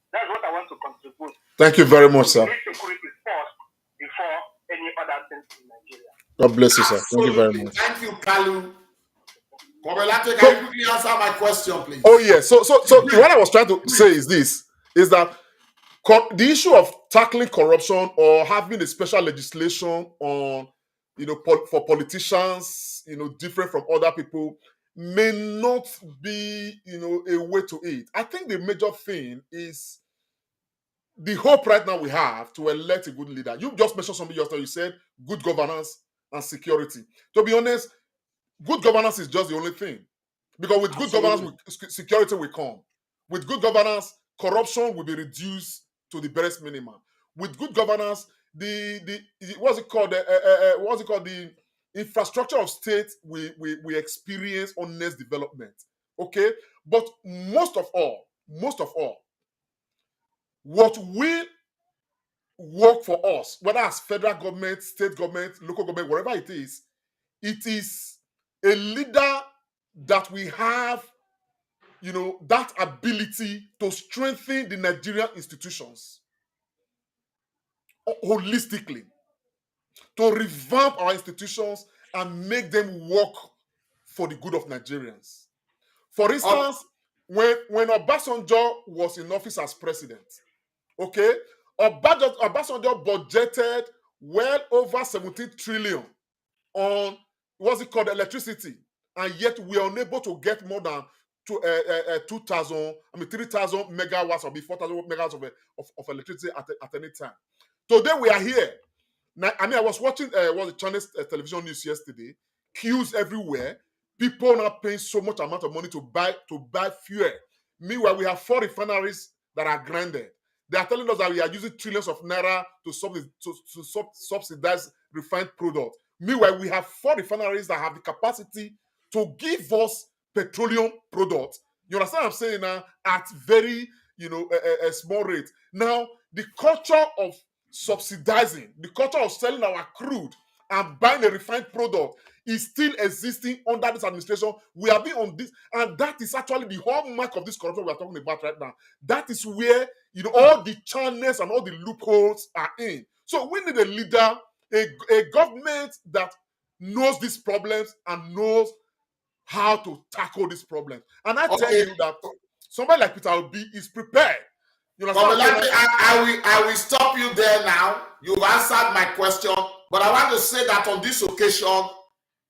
that's what I want to contribute. Thank you very much, sir. Security first before any other things in Nigeria. God bless you, sir. Thank you very much. Thank you, Kalu. Komelate, can you quickly answer my question, please? Oh, yeah. So what I was trying to say is that the issue of tackling corruption or having a special legislation on, for politicians, different from other people, may not be, a way to it. I think the major thing is the hope right now we have to elect a good leader. You just mentioned something yesterday. You said good governance and security. To be honest, good governance is just the only thing. Because with good governance, security will come. With good governance, corruption will be reduced to the barest minimum. With good governance, the infrastructure of state we experience honest development. Okay, but most of all, what will work for us, whether as federal government, state government, local government, wherever it is a leader that we have, that ability to strengthen the Nigerian institutions holistically, to revamp our institutions and make them work for the good of Nigerians. For instance, when Obasanjo was in office as president, okay, Obasanjo budgeted well over 17 trillion on electricity, and yet we are unable to get more than 3,000 megawatts or 4,000 megawatts of electricity at any time. Today we are here. Now, I was watching the Chinese television news yesterday. Queues everywhere. People are not paying so much amount of money to buy fuel. Meanwhile, we have 4 refineries that are grounded. They are telling us that we are using trillions of naira to subsidize refined product. Meanwhile, we have 4 refineries that have the capacity to give us petroleum products. You understand what I'm saying now? At very, a small rate. Now, the culture of subsidizing, the culture of selling our crude and buying a refined product is still existing under this administration. We have been on this, and that is actually the hallmark of this corruption we are talking about right now. That is where all the channels and all the loopholes are in. So we need a leader, a government that knows these problems and knows how to tackle these problems. And I tell you that somebody like Peter Obi is prepared. I will stop you there now. You've answered my question, but I want to say that on this occasion,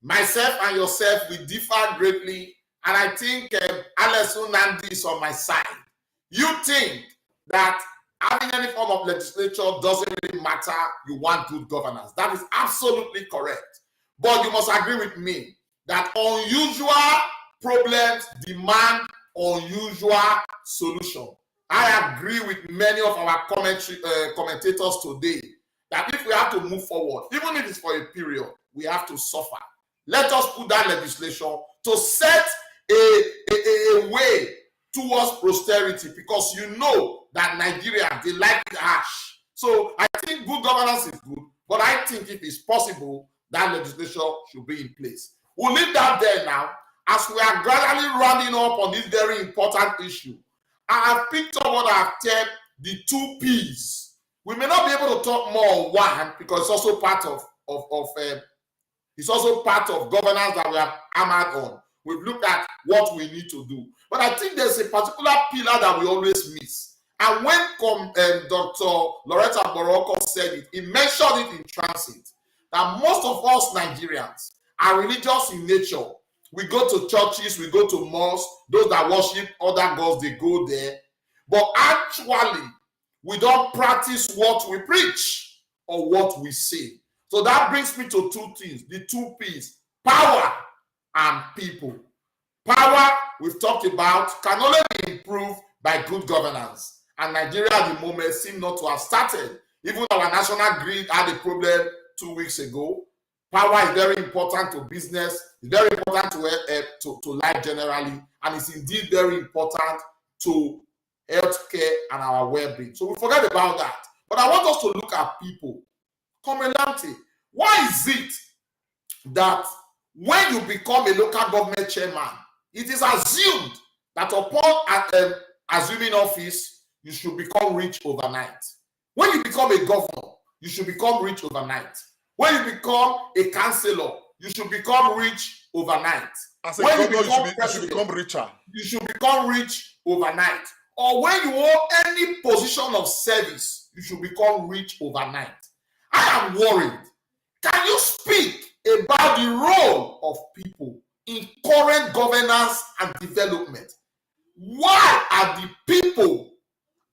myself and yourself, we differ greatly, and I think Alex Unandi is on my side. You think that having any form of legislature doesn't really matter. You want good governance. That is absolutely correct. But you must agree with me that unusual problems demand unusual solution. I agree with many of our commentators today that if we have to move forward, even if it's for a period, we have to suffer. Let us put that legislation to set a way towards prosperity, because you know that Nigerians, they like it harsh. So I think good governance is good, but I think if it's possible, that legislation should be in place. We'll leave that there now. As we are gradually rounding up on this very important issue, I have picked up what I have termed the 2 P's. We may not be able to talk more on one, because it's also part of governance that we have hammered on. We've looked at what we need to do. But I think there's a particular pillar that we always miss. And when Dr. Loretta Boroko said it, he mentioned it in transit, that most of us Nigerians are religious in nature. We go to churches, we go to mosques, those that worship other gods, they go there. But actually, we don't practice what we preach or what we say. So that brings me to 2 things, the 2 P's, power and people. Power, we've talked about, can only be improved by good governance. And Nigeria at the moment seems not to have started. Even our national grid had a problem 2 weeks ago. Power is very important to business, it's very important to life generally, and it's indeed very important to healthcare and our well-being. So we forget about that. But I want us to look at people. Commonality. Why is it that when you become a local government chairman, it is assumed that upon assuming office, you should become rich overnight? When you become a governor, you should become rich overnight. When you become a councillor, you should become rich overnight. As a governor, you should become richer. You should become rich overnight. Or when you hold any position of service, you should become rich overnight. I am worried. Can you speak about the role of people in current governance and development? Why are the people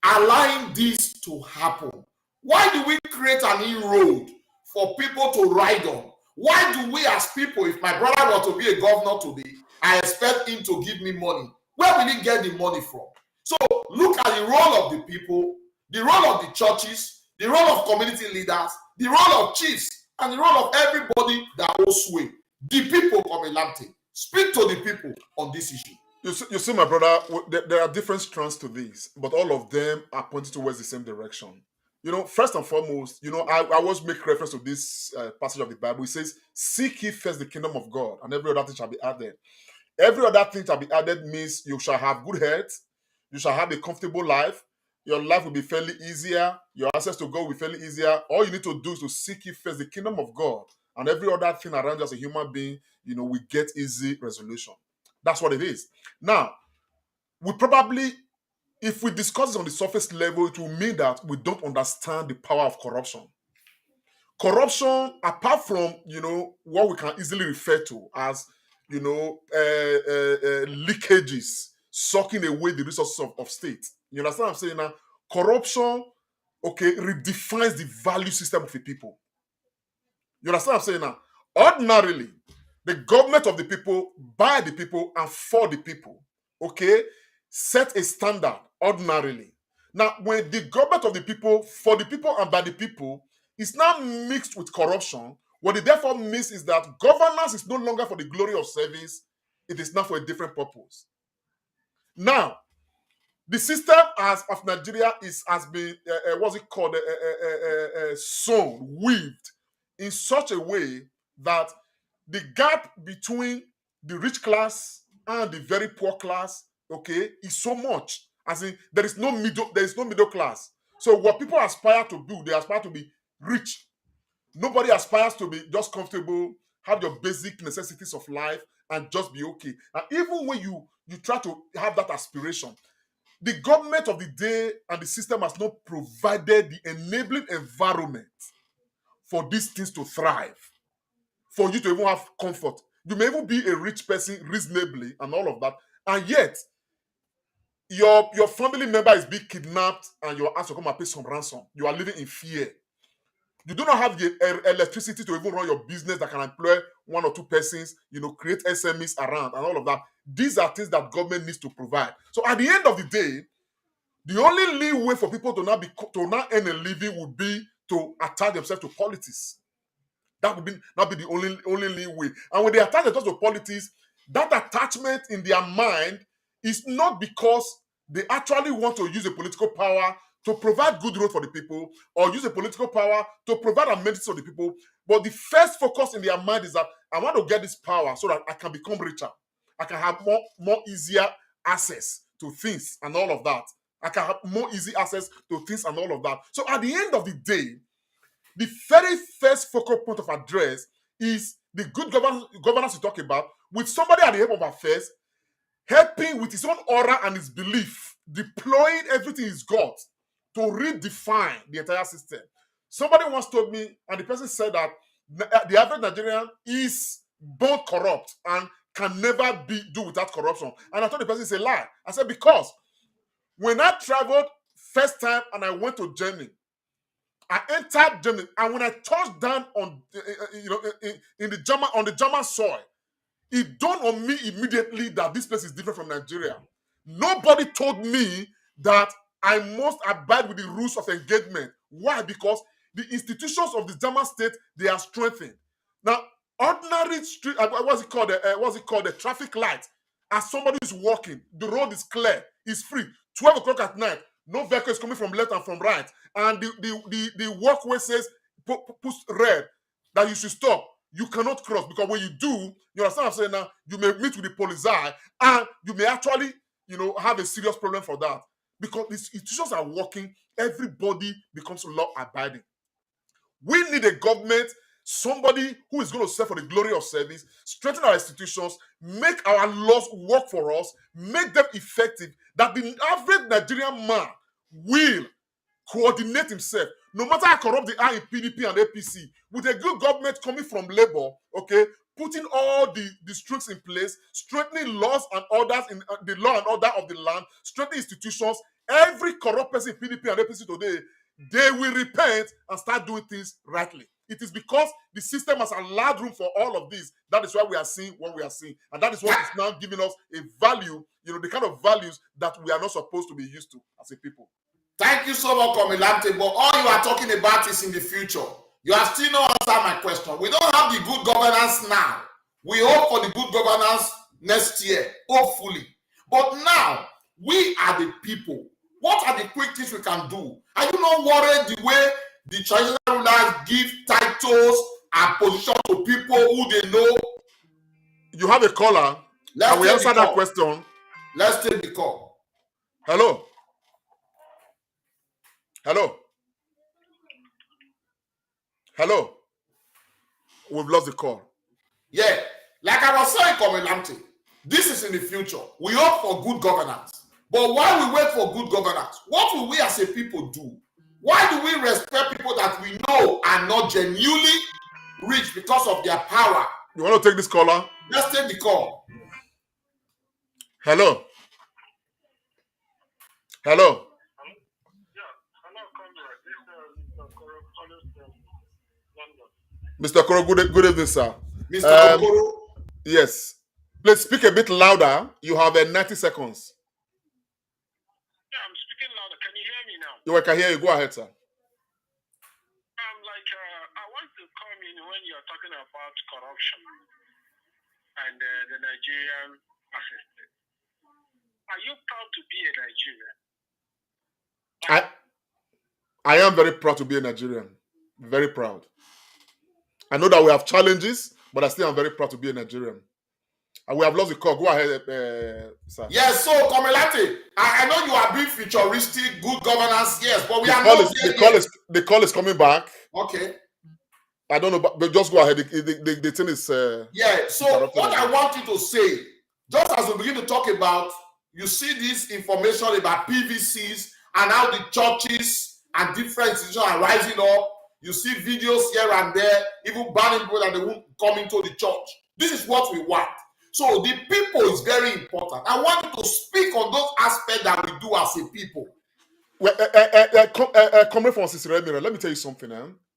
allowing this to happen? Why do we create an inroad for people to ride on? Why do we as people, if my brother were to be a governor today, I expect him to give me money? Where will he get the money from? So look at the role of the people, the role of the churches, the role of community leaders, the role of chiefs, and the role of everybody that holds sway. The people, Komilante, speak to the people on this issue. You see, my brother, there are different strands to this, but all of them are pointing towards the same direction. First and foremost, I always make reference to this passage of the Bible. It says, seek ye first the kingdom of God, and every other thing shall be added. Every other thing shall be added means you shall have good health, you shall have a comfortable life, your life will be fairly easier, your access to God will be fairly easier. All you need to do is to seek ye first the kingdom of God, and every other thing around you as a human being, we get easy resolution. That's what it is. Now, we probably, if we discuss this on the surface level, it will mean that we don't understand the power of corruption. Corruption, apart from, what we can easily refer to as, leakages, sucking away the resources of state. You understand what I'm saying now? Corruption, redefines the value system of the people. You understand what I'm saying now? Ordinarily, the government of the people, by the people, and for the people, set a standard ordinarily. Now, when the government of the people, for the people, and by the people is now mixed with corruption, what it therefore means is that governance is no longer for the glory of service, it is now for a different purpose. Now, the system of Nigeria has been, sewn, weaved in such a way that the gap between the rich class and the very poor class, is so much. As in, there is no middle class. So what people aspire to do, they aspire to be rich. Nobody aspires to be just comfortable, have your basic necessities of life, and just be okay. And even when you try to have that aspiration, the government of the day and the system has not provided the enabling environment for these things to thrive, for you to even have comfort. You may even be a rich person reasonably and all of that, and yet your family member is being kidnapped and you're asked to come and pay some ransom. You are living in fear. You do not have the electricity to even run your business that can employ one or two persons, create SMEs around and all of that. These are things that government needs to provide. So at the end of the day, the only leeway for people to now earn a living would be to attach themselves to politics. That would not be the only leeway. And when they attach themselves to politics, that attachment in their mind is not because they actually want to use a political power to provide good road for the people or use a political power to provide amenities for the people. But the first focus in their mind is that I want to get this power so that I can become richer. I can have more easier access to things and all of that. I can have more easy access to things and all of that. So at the end of the day, the very first focal point of address is the good governance you talk about, with somebody at the head of affairs helping with his own aura and his belief, deploying everything he's got to redefine the entire system. Somebody once told me, and the person said that the average Nigerian is both corrupt and can never do without corruption. And I told the person it's a lie. I said, because when I traveled first time and I went to Germany, I entered Germany, and when I touched down on the German soil, it dawned on me immediately that this place is different from Nigeria. Nobody told me that I must abide with the rules of engagement. Why? Because the institutions of the German state, they are strengthened. Now, ordinary street, what's it called? The traffic light. As somebody is walking, the road is clear, it's free. 12 o'clock at night, no vehicle is coming from left and from right. And the walkway says, push red, that you should stop. You cannot cross, because when you do, you understand what I'm saying now, you may meet with the police and you may actually, have a serious problem for that. Because the institutions are working, everybody becomes law abiding. We need a government, somebody who is going to serve for the glory of service, strengthen our institutions, make our laws work for us, make them effective, that the average Nigerian man will coordinate himself. No matter how corrupt they are in PDP and APC, with a good government coming from Labour, okay, putting all the strings in place, strengthening laws and orders in the law and order of the land, strengthening institutions, every corrupt person in PDP and APC today, they will repent and start doing things rightly. It is because the system has allowed room for all of this. That is why we are seeing what we are seeing. And that is what is now giving us a value, the kind of values that we are not supposed to be used to as a people. Thank you so much, Komilante. But all you are talking about is in the future. You have still not answered my question. We don't have the good governance now. We hope for the good governance next year, hopefully. But now, we are the people. What are the quick things we can do? Are you not worried the way the traditional rulers give titles and position to people who they know? You have a caller. Can we answer that question? Let's take the call. Hello. Hello. Hello. We've lost the call. Yeah. Like I was saying, Komilante, this is in the future. We hope for good governance. But while we wait for good governance, what will we as a people do? Why do we respect people that we know are not genuinely rich because of their power? You want to take this caller? Let's take the call. Hello. Hello. Mr. Okoro, good evening, sir. Mr. Okoro? Yes. Please speak a bit louder. You have 90 seconds. Yeah, I'm speaking louder. Can you hear me now? I can hear you. Go ahead, sir. I want to come in when you're talking about corruption and the Nigerian assistant. Are you proud to be a Nigerian? I am very proud to be a Nigerian. Very proud. I know that we have challenges, but I still am very proud to be a Nigerian. And we have lost the call. Go ahead, sir. Yes, so Komilante, I know you are being futuristic, good governance, yes, but we are not there. The call is coming back. Okay. I don't know, but just go ahead. The thing is... yeah, so what I want you to say, just as we begin to talk about, you see this information about PVCs and how the churches and different institutions are rising up. You see videos here and there, even banning people that they won't come into the church. This is what we want. So the people is very important. I want you to speak on those aspects that we do as a people. Well, coming from Sister Emira, let me tell you something.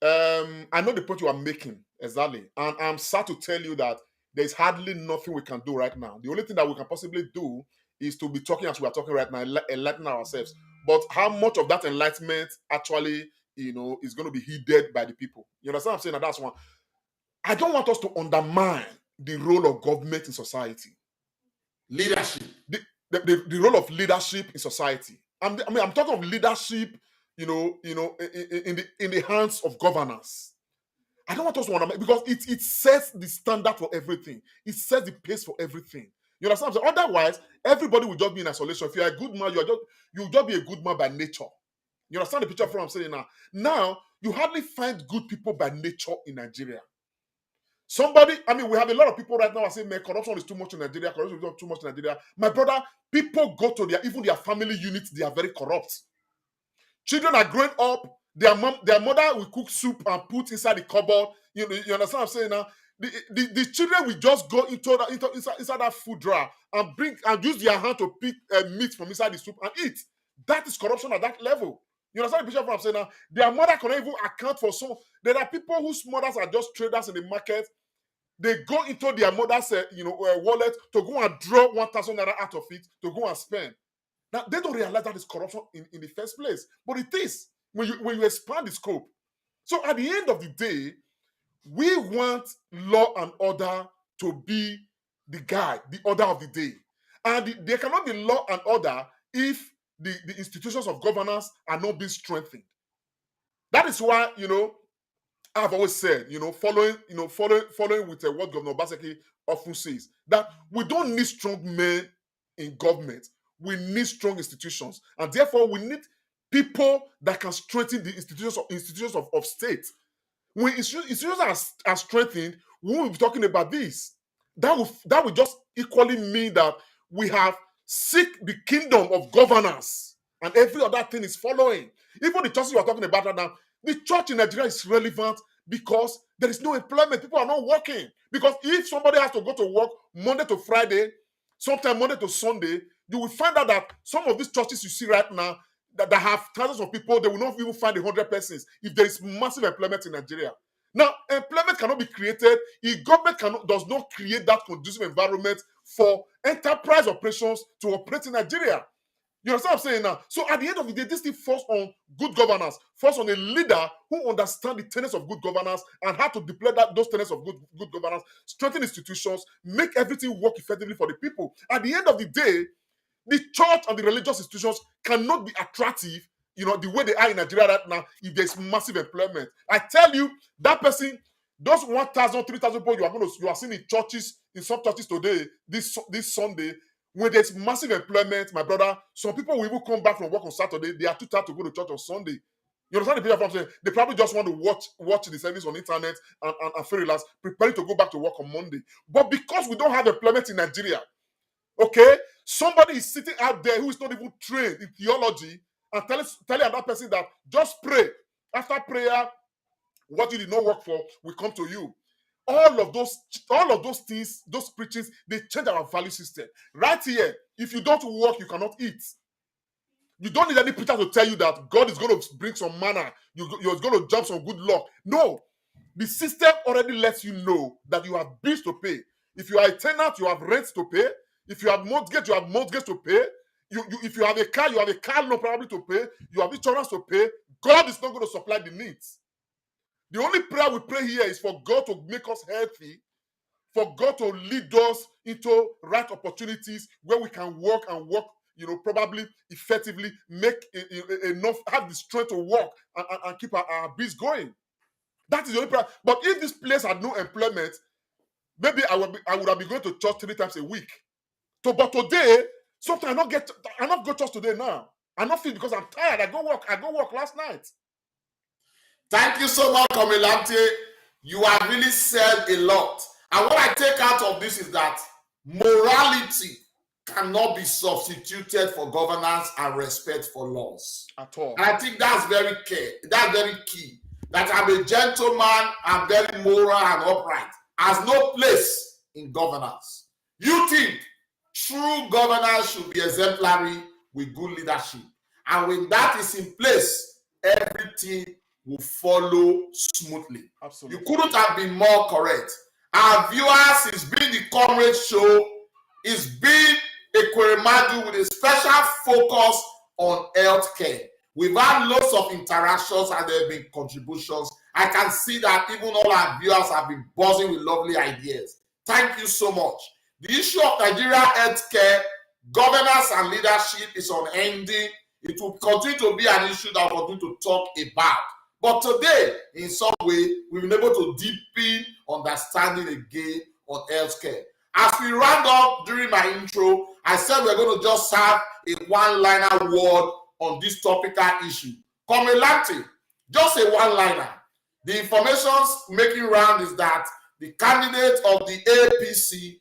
I know the point you are making, exactly. And I'm sad to tell you that there's hardly nothing we can do right now. The only thing that we can possibly do is to be talking as we are talking right now, enlighten ourselves. But how much of that enlightenment actually, is going to be heeded by the people? You understand what I'm saying? And that's one. I don't want us to undermine the role of government in society. Leadership. The role of leadership in society. I'm talking of leadership, in the hands of governance. I don't want us to undermine, because it sets the standard for everything. It sets the pace for everything. You understand what I'm saying? Otherwise, everybody will just be in isolation. If you're a good man, you'll just be a good man by nature. You understand the picture of what I'm saying now? Now, you hardly find good people by nature in Nigeria. We have a lot of people right now are saying, man, corruption is too much in Nigeria, corruption is too much in Nigeria. My brother, people go to even their family units, they are very corrupt. Children are growing up, their mother will cook soup and put inside the cupboard. You understand what I'm saying now? The children will just go inside that food drawer and use their hand to pick meat from inside the soup and eat. That is corruption at that level. You understand the picture of what I'm saying now? Their mother cannot even account for some. There are people whose mothers are just traders in the market. They go into their mother's wallet to go and draw 1,000 naira out of it to go and spend. Now, they don't realize that is corruption in the first place. But it is when you expand the scope. So at the end of the day, we want law and order to be the guide, the order of the day. And there cannot be law and order if the institutions of governance are not being strengthened. That is why, I've always said, following with what Governor Obaseki often says, that we don't need strong men in government. We need strong institutions. And therefore, we need people that can strengthen the institutions of state. When institutions are strengthened, we will be talking about this. That will just equally mean that we have seek the kingdom of governance, and every other thing is following. Even the churches we are talking about right now, the church in Nigeria is relevant because there is no employment. People are not working. Because if somebody has to go to work Monday to Friday, sometimes Monday to Sunday, you will find out that some of these churches you see right now that have thousands of people, they will not even find 100 persons if there is massive employment in Nigeria. Now, employment cannot be created if government does not create that conducive environment for enterprise operations to operate in Nigeria. You understand what I'm saying now? So at the end of the day, this thing falls on good governance, falls on a leader who understands the tenets of good governance and how to deploy those tenets of good governance, strengthen institutions, make everything work effectively for the people. At the end of the day, the church and the religious institutions cannot be attractive, the way they are in Nigeria right now if there's massive employment. I tell you, that person, those 1,000, 3,000 people you are seeing in churches, in some churches today, this Sunday, when there's massive employment, my brother, some people will even come back from work on Saturday. They are too tired to go to church on Sunday. You understand the picture of what I'm saying? They probably just want to watch the service on internet and feel relaxed, preparing to go back to work on Monday. But because we don't have employment in Nigeria, okay, somebody is sitting out there who is not even trained in theology and telling another person that just pray. After prayer, what you did not work for will come to you. All of those things, those preachings, they change our value system. Right here, if you don't work, you cannot eat. You don't need any preacher to tell you that God is going to bring some manna. You're going to jump some good luck. No. The system already lets you know that you have bills to pay. If you are a tenant, you have rent to pay. If you have mortgage, you have mortgage to pay. If you have a car, you have a car loan probably to pay. You have insurance to pay. God is not going to supply the needs. The only prayer we pray here is for God to make us healthy, for God to lead us into right opportunities where we can work, probably effectively, make enough, have the strength to work and keep our biz going. That is the only prayer. But if this place had no employment, maybe I would have been going to church 3 times a week. But today, sometimes I not go to church today now. I'm not feeling because I'm tired. I go work last night. Thank you so much, Komilante. You have really said a lot. And what I take out of this is that morality cannot be substituted for governance and respect for laws. At all. And I think that's very key. That's very key. That I'm a gentleman, I'm very moral and upright. Has no place in governance. You think true governance should be exemplary with good leadership. And when that is in place, everything will follow smoothly. Absolutely. You couldn't have been more correct. Our viewers, it's been the Comrade Show. It's been Ekweremadu with a special focus on healthcare. We've had lots of interactions and there have been contributions. I can see that even all our viewers have been buzzing with lovely ideas. Thank you so much. The issue of Nigeria healthcare, governance and leadership is unending. It will continue to be an issue that we'll continue to talk about. But today, in some way, we've been able to deepen understanding again on healthcare. As we round up during my intro, I said we're going to just have a one-liner word on this topical issue. Comrade, just a one-liner. The information making round is that the candidate of the APC,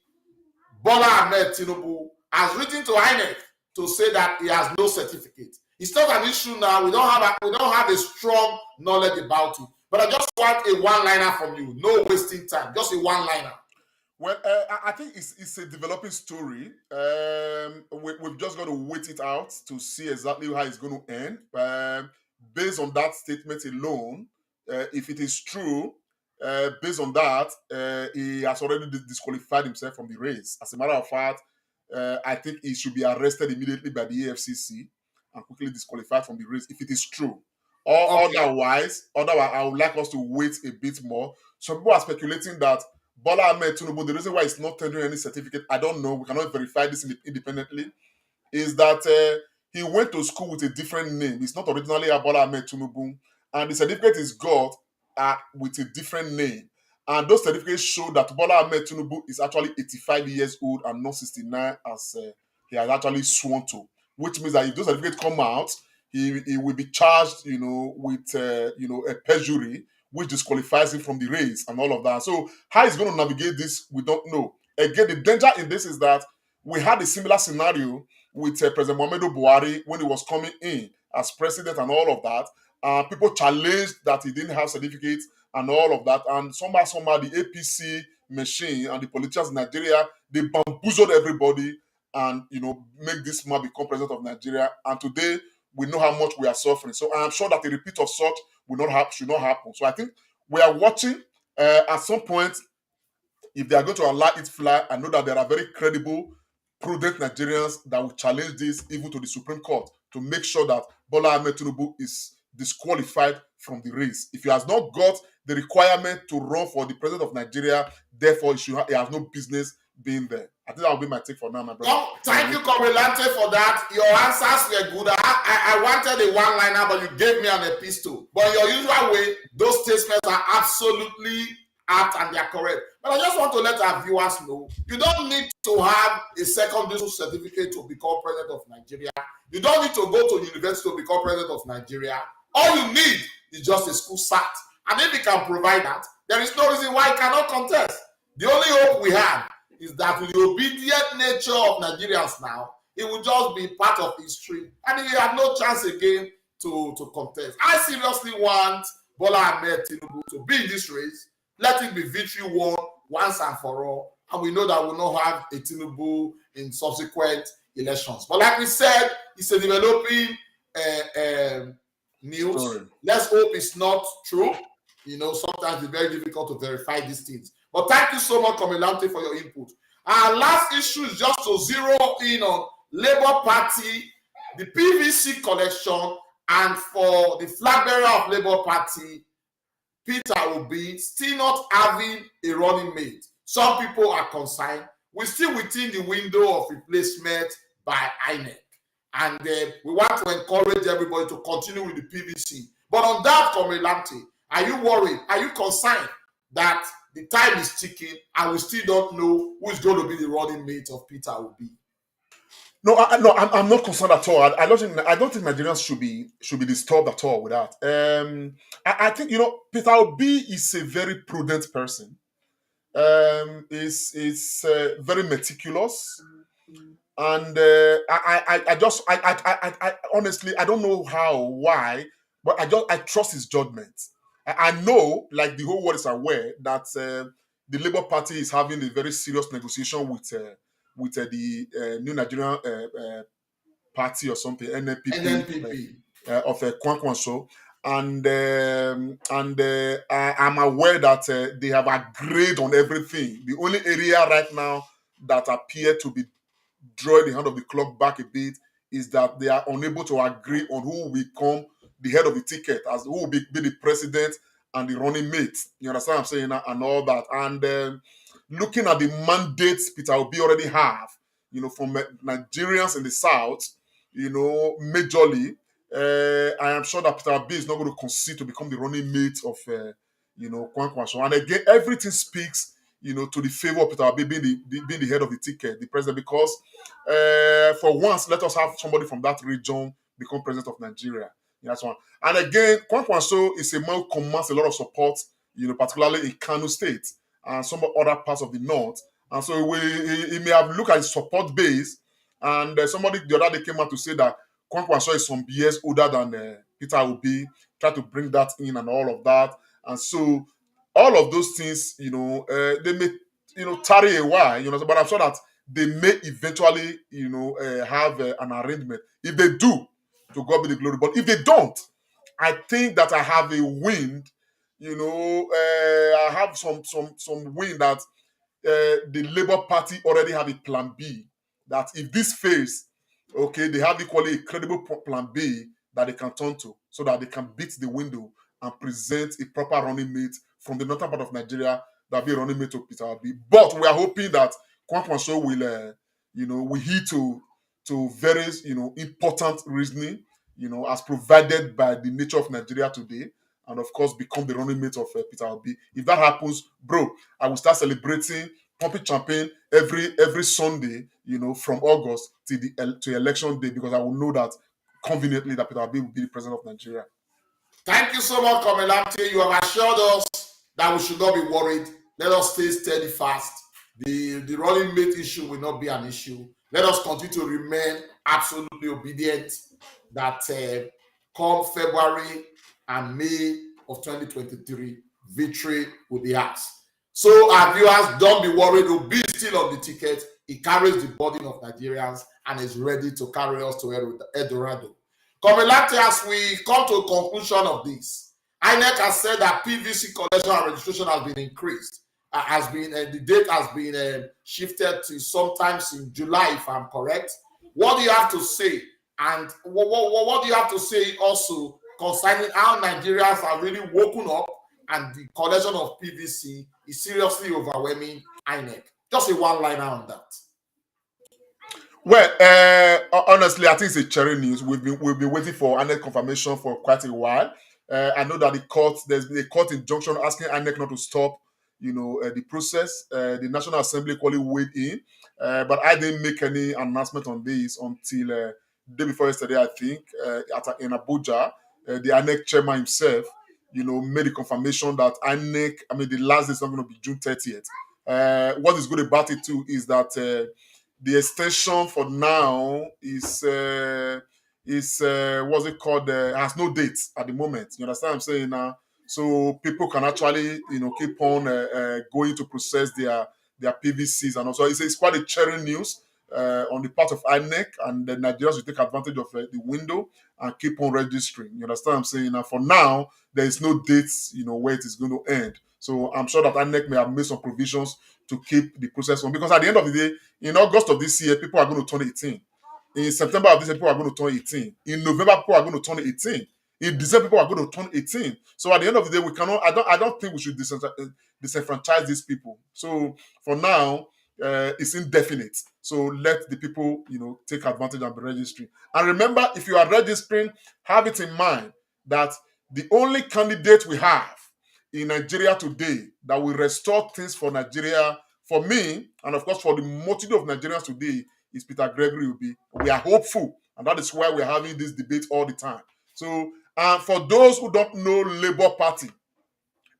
Bola Ahmed Tinubu, has written to INEC to say that he has no certificate. It's not an issue now. We don't have a strong knowledge about it. But I just want a one-liner from you. No wasting time. Just a one-liner. Well, I think it's a developing story. We've just got to wait it out to see exactly how it's going to end. Based on that statement alone, if it is true, based on that, he has already disqualified himself from the race. As a matter of fact, I think he should be arrested immediately by the AFCC and quickly disqualified from the race if it is true. Or okay. Otherwise, I would like us to wait a bit more. Some people are speculating that Bola Ahmed Tinubu, the reason why he's not tendering any certificate, I don't know, we cannot verify this independently, is that he went to school with a different name. It's not originally a Bola Ahmed Tinubu, and the certificate is got with a different name. And those certificates show that Bola Ahmed Tinubu is actually 85 years old and not 69 as he has actually sworn to, which means that if those certificates come out, he will be charged, with a perjury, which disqualifies him from the race and all of that. So how he's going to navigate this, we don't know. Again, the danger in this is that we had a similar scenario with President Muhammadu Buhari when he was coming in as president and all of that. People challenged that he didn't have certificates and all of that. And somehow the APC machine and the politicians in Nigeria, they bamboozled everybody and, make this man become president of Nigeria. And today, we know how much we are suffering. So I'm sure that a repeat of such should not happen. So I think we are watching at some point if they are going to allow it fly. I know that there are very credible, prudent Nigerians that will challenge this even to the Supreme Court to make sure that Bola Ahmed Tinubu is disqualified from the race. If he has not got the requirement to run for the president of Nigeria, therefore he has no business being there. I think that will be my take for now, my brother. Oh, thank you, Comrade, for that. Your answers were good. I wanted a one-liner, but you gave me an epistle. But in your usual way, those statements are absolutely apt and they are correct. But I just want to let our viewers know, you don't need to have a secondary school certificate to become president of Nigeria. You don't need to go to university to become president of Nigeria. All you need is just a school cert. And if he can provide that, there is no reason why he cannot contest. The only hope we have is that with the obedient nature of Nigerians now, it will just be part of history. And he have no chance again to contest. I seriously want Bola Ahmed Tinubu to be in this race. Let it be victory won once and for all. And we know that we'll not have a Tinubu in subsequent elections. But like we said, it's a developing news. Sorry. Let's hope it's not true. Sometimes it's very difficult to verify these things. But thank you so much, Comilante, for your input. Our last issue is just to zero in on Labour Party, the PVC collection, and for the flag bearer of Labour Party, Peter Obi, still not having a running mate. Some people are concerned. We're still within the window of replacement by INEC. And we want to encourage everybody to continue with the PVC. But on that, Comilante, are you worried? Are you concerned that the time is ticking and we still don't know who is going to be the running mate of Peter Obi? No, I'm not concerned at all. I don't think Nigerians should be disturbed at all with that. I think Peter Obi is a very prudent person. Is very meticulous, and I honestly I don't know why, but I trust his judgment. I know, like the whole world is aware, that the Labour Party is having a very serious negotiation with the new Nigerian party or something, NNPP. Of Kwankwanso. I'm aware that they have agreed on everything. The only area right now that appear to be drawing the hand of the clock back a bit is that they are unable to agree on who will become the head of the ticket, as who will be the president and the running mate. You understand what I'm saying? And all that. And looking at the mandates Peter Obi already have, from Nigerians in the south, majorly, I am sure that Peter Obi is not going to concede to become the running mate of, Kwankwaso. And again, everything speaks, to the favor of Peter Obi being the head of the ticket, the president, because for once, let us have somebody from that region become president of Nigeria. That's one. And again, Kwankwaso is a man who commands a lot of support, particularly in Kano State and some other parts of the north. And so he may have looked at his support base, and somebody the other day came out to say that Kwankwaso is some years older than Peter Obi, try to bring that in and all of that. And so all of those things, they may, tarry a while, but I'm sure that they may eventually, have an arrangement. If they do, to God be the glory. But if they don't, I think that I have a wind, I have some wind that the Labour Party already have a plan B. That if this fails, okay, they have equally a credible plan B that they can turn to, so that they can beat the window and present a proper running mate from the northern part of Nigeria that be a running mate to Peter Obi. But we are hoping that Kwankwaso will heed to various, important reasoning, as provided by the nature of Nigeria today, and of course become the running mate of Peter Obi. If that happens, bro, I will start celebrating, pumping champagne every Sunday, from August to election day, because I will know that conveniently that Peter Obi will be the president of Nigeria. Thank you so much, Komelate. You have assured us that we should not be worried. Let us stay steady fast. The running mate issue will not be an issue. Let us continue to remain absolutely obedient that come February and May of 2023, victory will be ours. So our viewers, don't be worried. Obi is still on the ticket. He carries the burden of Nigerians and is ready to carry us to Eldorado. Komelate, as we come to a conclusion of this, INEC has said that PVC collection and registration has been increased. The date has been shifted to sometimes in July, if I'm correct. What do you have to say? And what do you have to say also concerning how Nigerians are really woken up and the collection of PVC is seriously overwhelming INEC? Just a one-liner on that. Well, honestly, I think it's a cherry news. We've been waiting for INEC confirmation for quite a while. I know that there's been a court injunction asking INEC not to stop, the process. The National Assembly equally weighed in, but I didn't make any announcement on this until the day before yesterday. I think in Abuja, the INEC chairman himself, made the confirmation that INEC. The last day is not going to be June 30th. What is good about it too is that the extension for now is what's it called? Has no date at the moment. You understand what I'm saying now? So people can actually, keep on going to process their PVCs, and also it's quite a cheering news on the part of INEC, and the Nigerians will take advantage of the window and keep on registering. You understand what I'm saying? Now, for now, there is no dates, where it is going to end. So I'm sure that INEC may have made some provisions to keep the process on, because at the end of the day, in August of this year, people are going to turn 18. In September of this year, people are going to turn 18. In November, people are going to turn 18. In December, people are going to turn 18. So at the end of the day, we cannot. I don't think we should disenfranchise these people. So for now, it's indefinite. So let the people, take advantage and be registering. And remember, if you are registering, have it in mind that the only candidate we have in Nigeria today that will restore things for Nigeria, for me, and of course for the multitude of Nigerians today, is Peter Gregory Obi. We are hopeful, and that is why we're having this debate all the time. So, and for those who don't know Labour Party,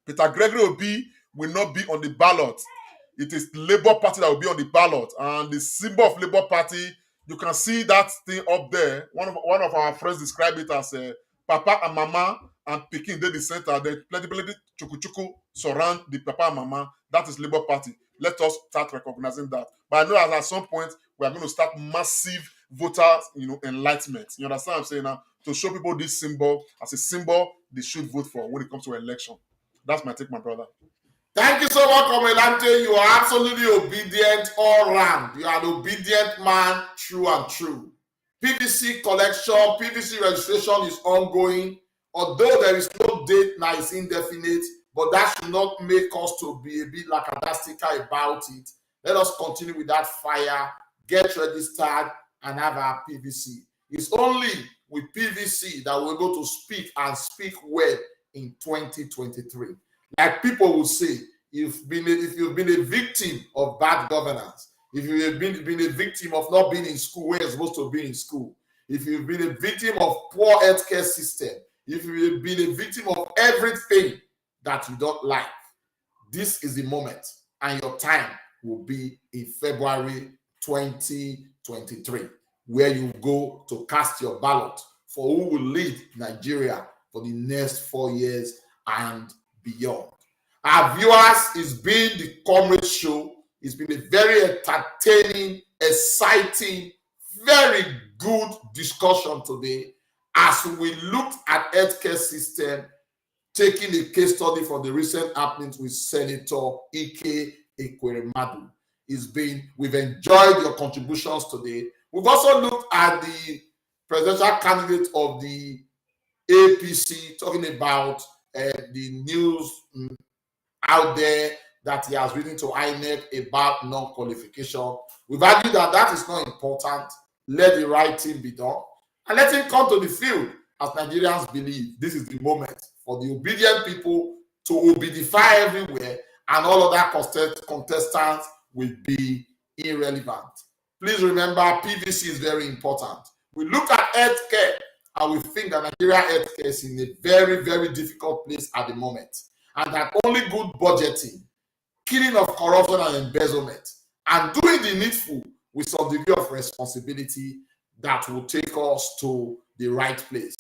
Peter Gregory Obi will not be on the ballot. It is Labour Party that will be on the ballot, and the symbol of Labour Party, you can see that thing up there. One of our friends described it as Papa and Mama and Pikin dey the center. Then plenty chuku surround the Papa and Mama. That is Labour Party. Let us start recognizing that. But I know that at some point we are going to start massive voter, enlightenment. You understand what I'm saying now? to show people this symbol as a symbol they should vote for when it comes to election. That's my take, my brother. Thank you so much, Comandante. You are absolutely obedient all round. You are an obedient man, true and true. PVC collection, PVC registration is ongoing. Although there is no date now, it's indefinite, but that should not make us to be a bit lackadaisical about it. Let us continue with that fire, get registered, and have our PVC. It's only with PVC that we're going to speak and speak well in 2023. Like people will say, if you've been a victim of bad governance, if you've been a victim of not being in school where you're supposed to be in school, if you've been a victim of poor healthcare system, if you've been a victim of everything that you don't like, this is the moment, and your time will be in February 2023, where you go to cast your ballot for who will lead Nigeria for the next 4 years and beyond. Our viewers, it's been the Comrade Show. It's been a very entertaining, exciting, very good discussion today as we looked at healthcare system, taking a case study from the recent happenings with Senator Ekweremadu. We've enjoyed your contributions today. We've also looked at the presidential candidate of the APC, talking about the news out there that he has written to INEC about non-qualification. We've argued that that is not important. Let the right thing be done and let him come to the field, as Nigerians believe this is the moment for the obedient people to obedify everywhere, and all other contestants will be irrelevant. Please remember, PVC is very important. We look at healthcare and we think that Nigeria healthcare is in a very, very difficult place at the moment, and that only good budgeting, killing of corruption and embezzlement, and doing the needful with some degree of responsibility that will take us to the right place.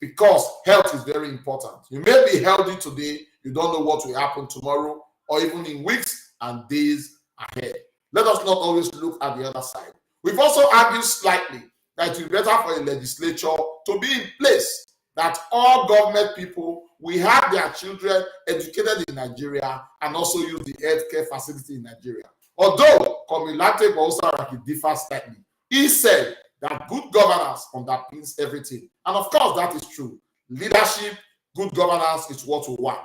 Because health is very important. You may be healthy today, you don't know what will happen tomorrow, or even in weeks and days ahead. Let us not always look at the other side. We've also argued slightly that it will be better for a legislature to be in place, that all government people will have their children educated in Nigeria and also use the healthcare facility in Nigeria. Although Komilate Bawusaraki differs slightly, he said that good governance underpins everything. And of course, that is true. Leadership, good governance is what we want.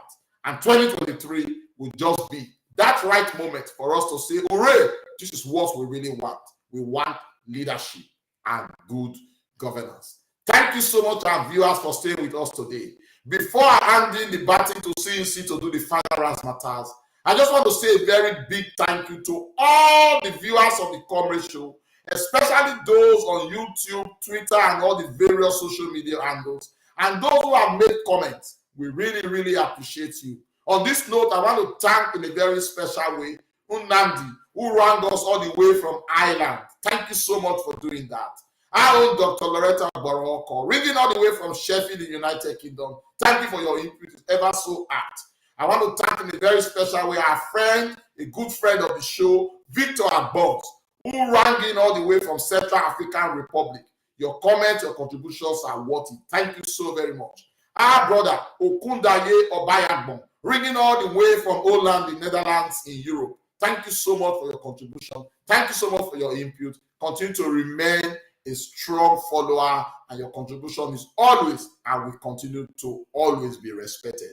And 2023 will just be that right moment for us to say, hooray, this is what we really want. We want leadership and good governance. Thank you so much, our viewers, for staying with us today. Before I hand in the baton to CNC to do the final razzmatazz, I just want to say a very big thank you to all the viewers of the Comrade Show, especially those on YouTube, Twitter, and all the various social media handles, and those who have made comments. We really, really appreciate you. On this note, I want to thank in a very special way Unandi, who rang us all the way from Ireland. Thank you so much for doing that. Our own Dr. Loretta Boroko, ringing all the way from Sheffield, the United Kingdom. Thank you for your input. It's ever so apt. I want to thank in a very special way our friend, a good friend of the show, Victor Abbott, who rang in all the way from Central African Republic. Your comments, your contributions are worth it. Thank you so very much. Our brother, Okundaye Obayagbon, ringing all the way from Holland, the Netherlands, in Europe. Thank you so much for your contribution. Thank you so much for your input. Continue to remain a strong follower, and your contribution is always and will continue to always be respected.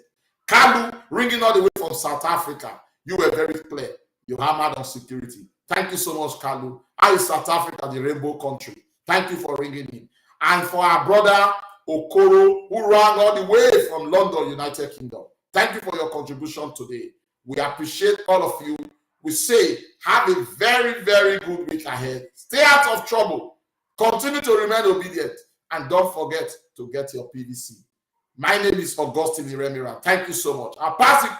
Kalu, ringing all the way from South Africa. You were very clear. You hammered on security. Thank you so much, Kalu. How is South Africa, the rainbow country? Thank you for ringing in. And for our brother Okoro, who rang all the way from London, United Kingdom. Thank you for your contribution today. We appreciate all of you. We say, have a very, very good week ahead. Stay out of trouble. Continue to remain obedient. And don't forget to get your PVC. My name is Augustine Iremira. Thank you so much. I'll pass it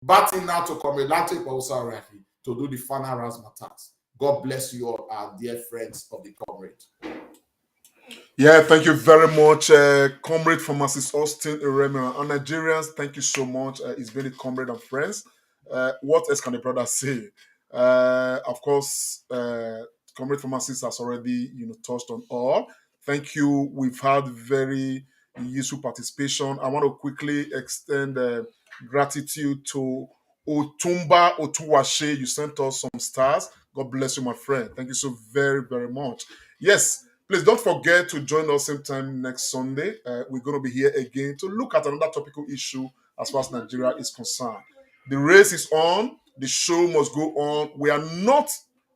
back now to Komilate Bawusaraki to do the final razzmatazz. God bless you all, our dear friends of the Comrade. Yeah, thank you very much, Comrade Pharmacist Austin Iremira. And Nigerians, thank you so much. It's been a Comrade and friends. What else can the brother say? Of course, Comrade Pharmacist has already, touched on all. Thank you. We've had very useful participation. I want to quickly extend gratitude to Otumba Otuwashe. You sent us some stars. God bless you, my friend. Thank you so very, very much. Yes, please don't forget to join us same time next Sunday. We're going to be here again to look at another topical issue as far as Nigeria is concerned. The race is on. The show must go on. We are not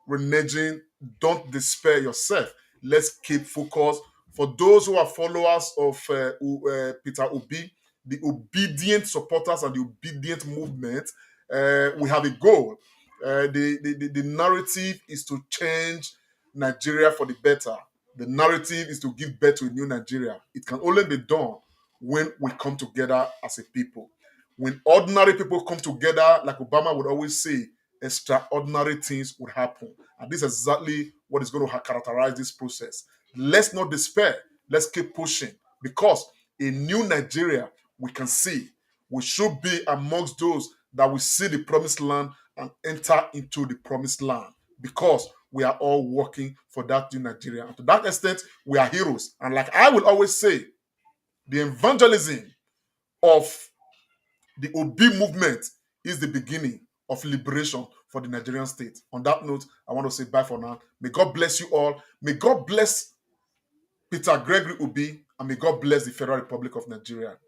reneging. Don't despair yourself. Let's keep focused. For those who are followers of Peter Obi, the obedient supporters and the obedient movement, we have a goal. The narrative is to change Nigeria for the better. The narrative is to give birth to a new Nigeria. It can only be done when we come together as a people. When ordinary people come together, like Obama would always say, extraordinary things would happen. And this is exactly what is going to characterize this process. Let's not despair. Let's keep pushing, because a new Nigeria we can see. We should be amongst those that will see the promised land and enter into the promised land, because we are all working for that new Nigeria. And to that extent, we are heroes. And like I will always say, the evangelism of the Obi movement is the beginning of liberation for the Nigerian state. On that note, I want to say bye for now. May God bless you all. May God bless Peter Gregory Obi, and may God bless the Federal Republic of Nigeria.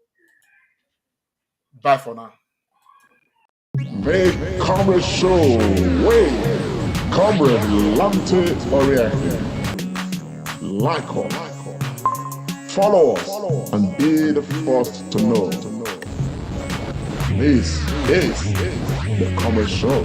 Bye for now. Make Comrade show way. Comrade Lante Oriake. Like us, follow us, and be the first to know. This is the Comrade Show.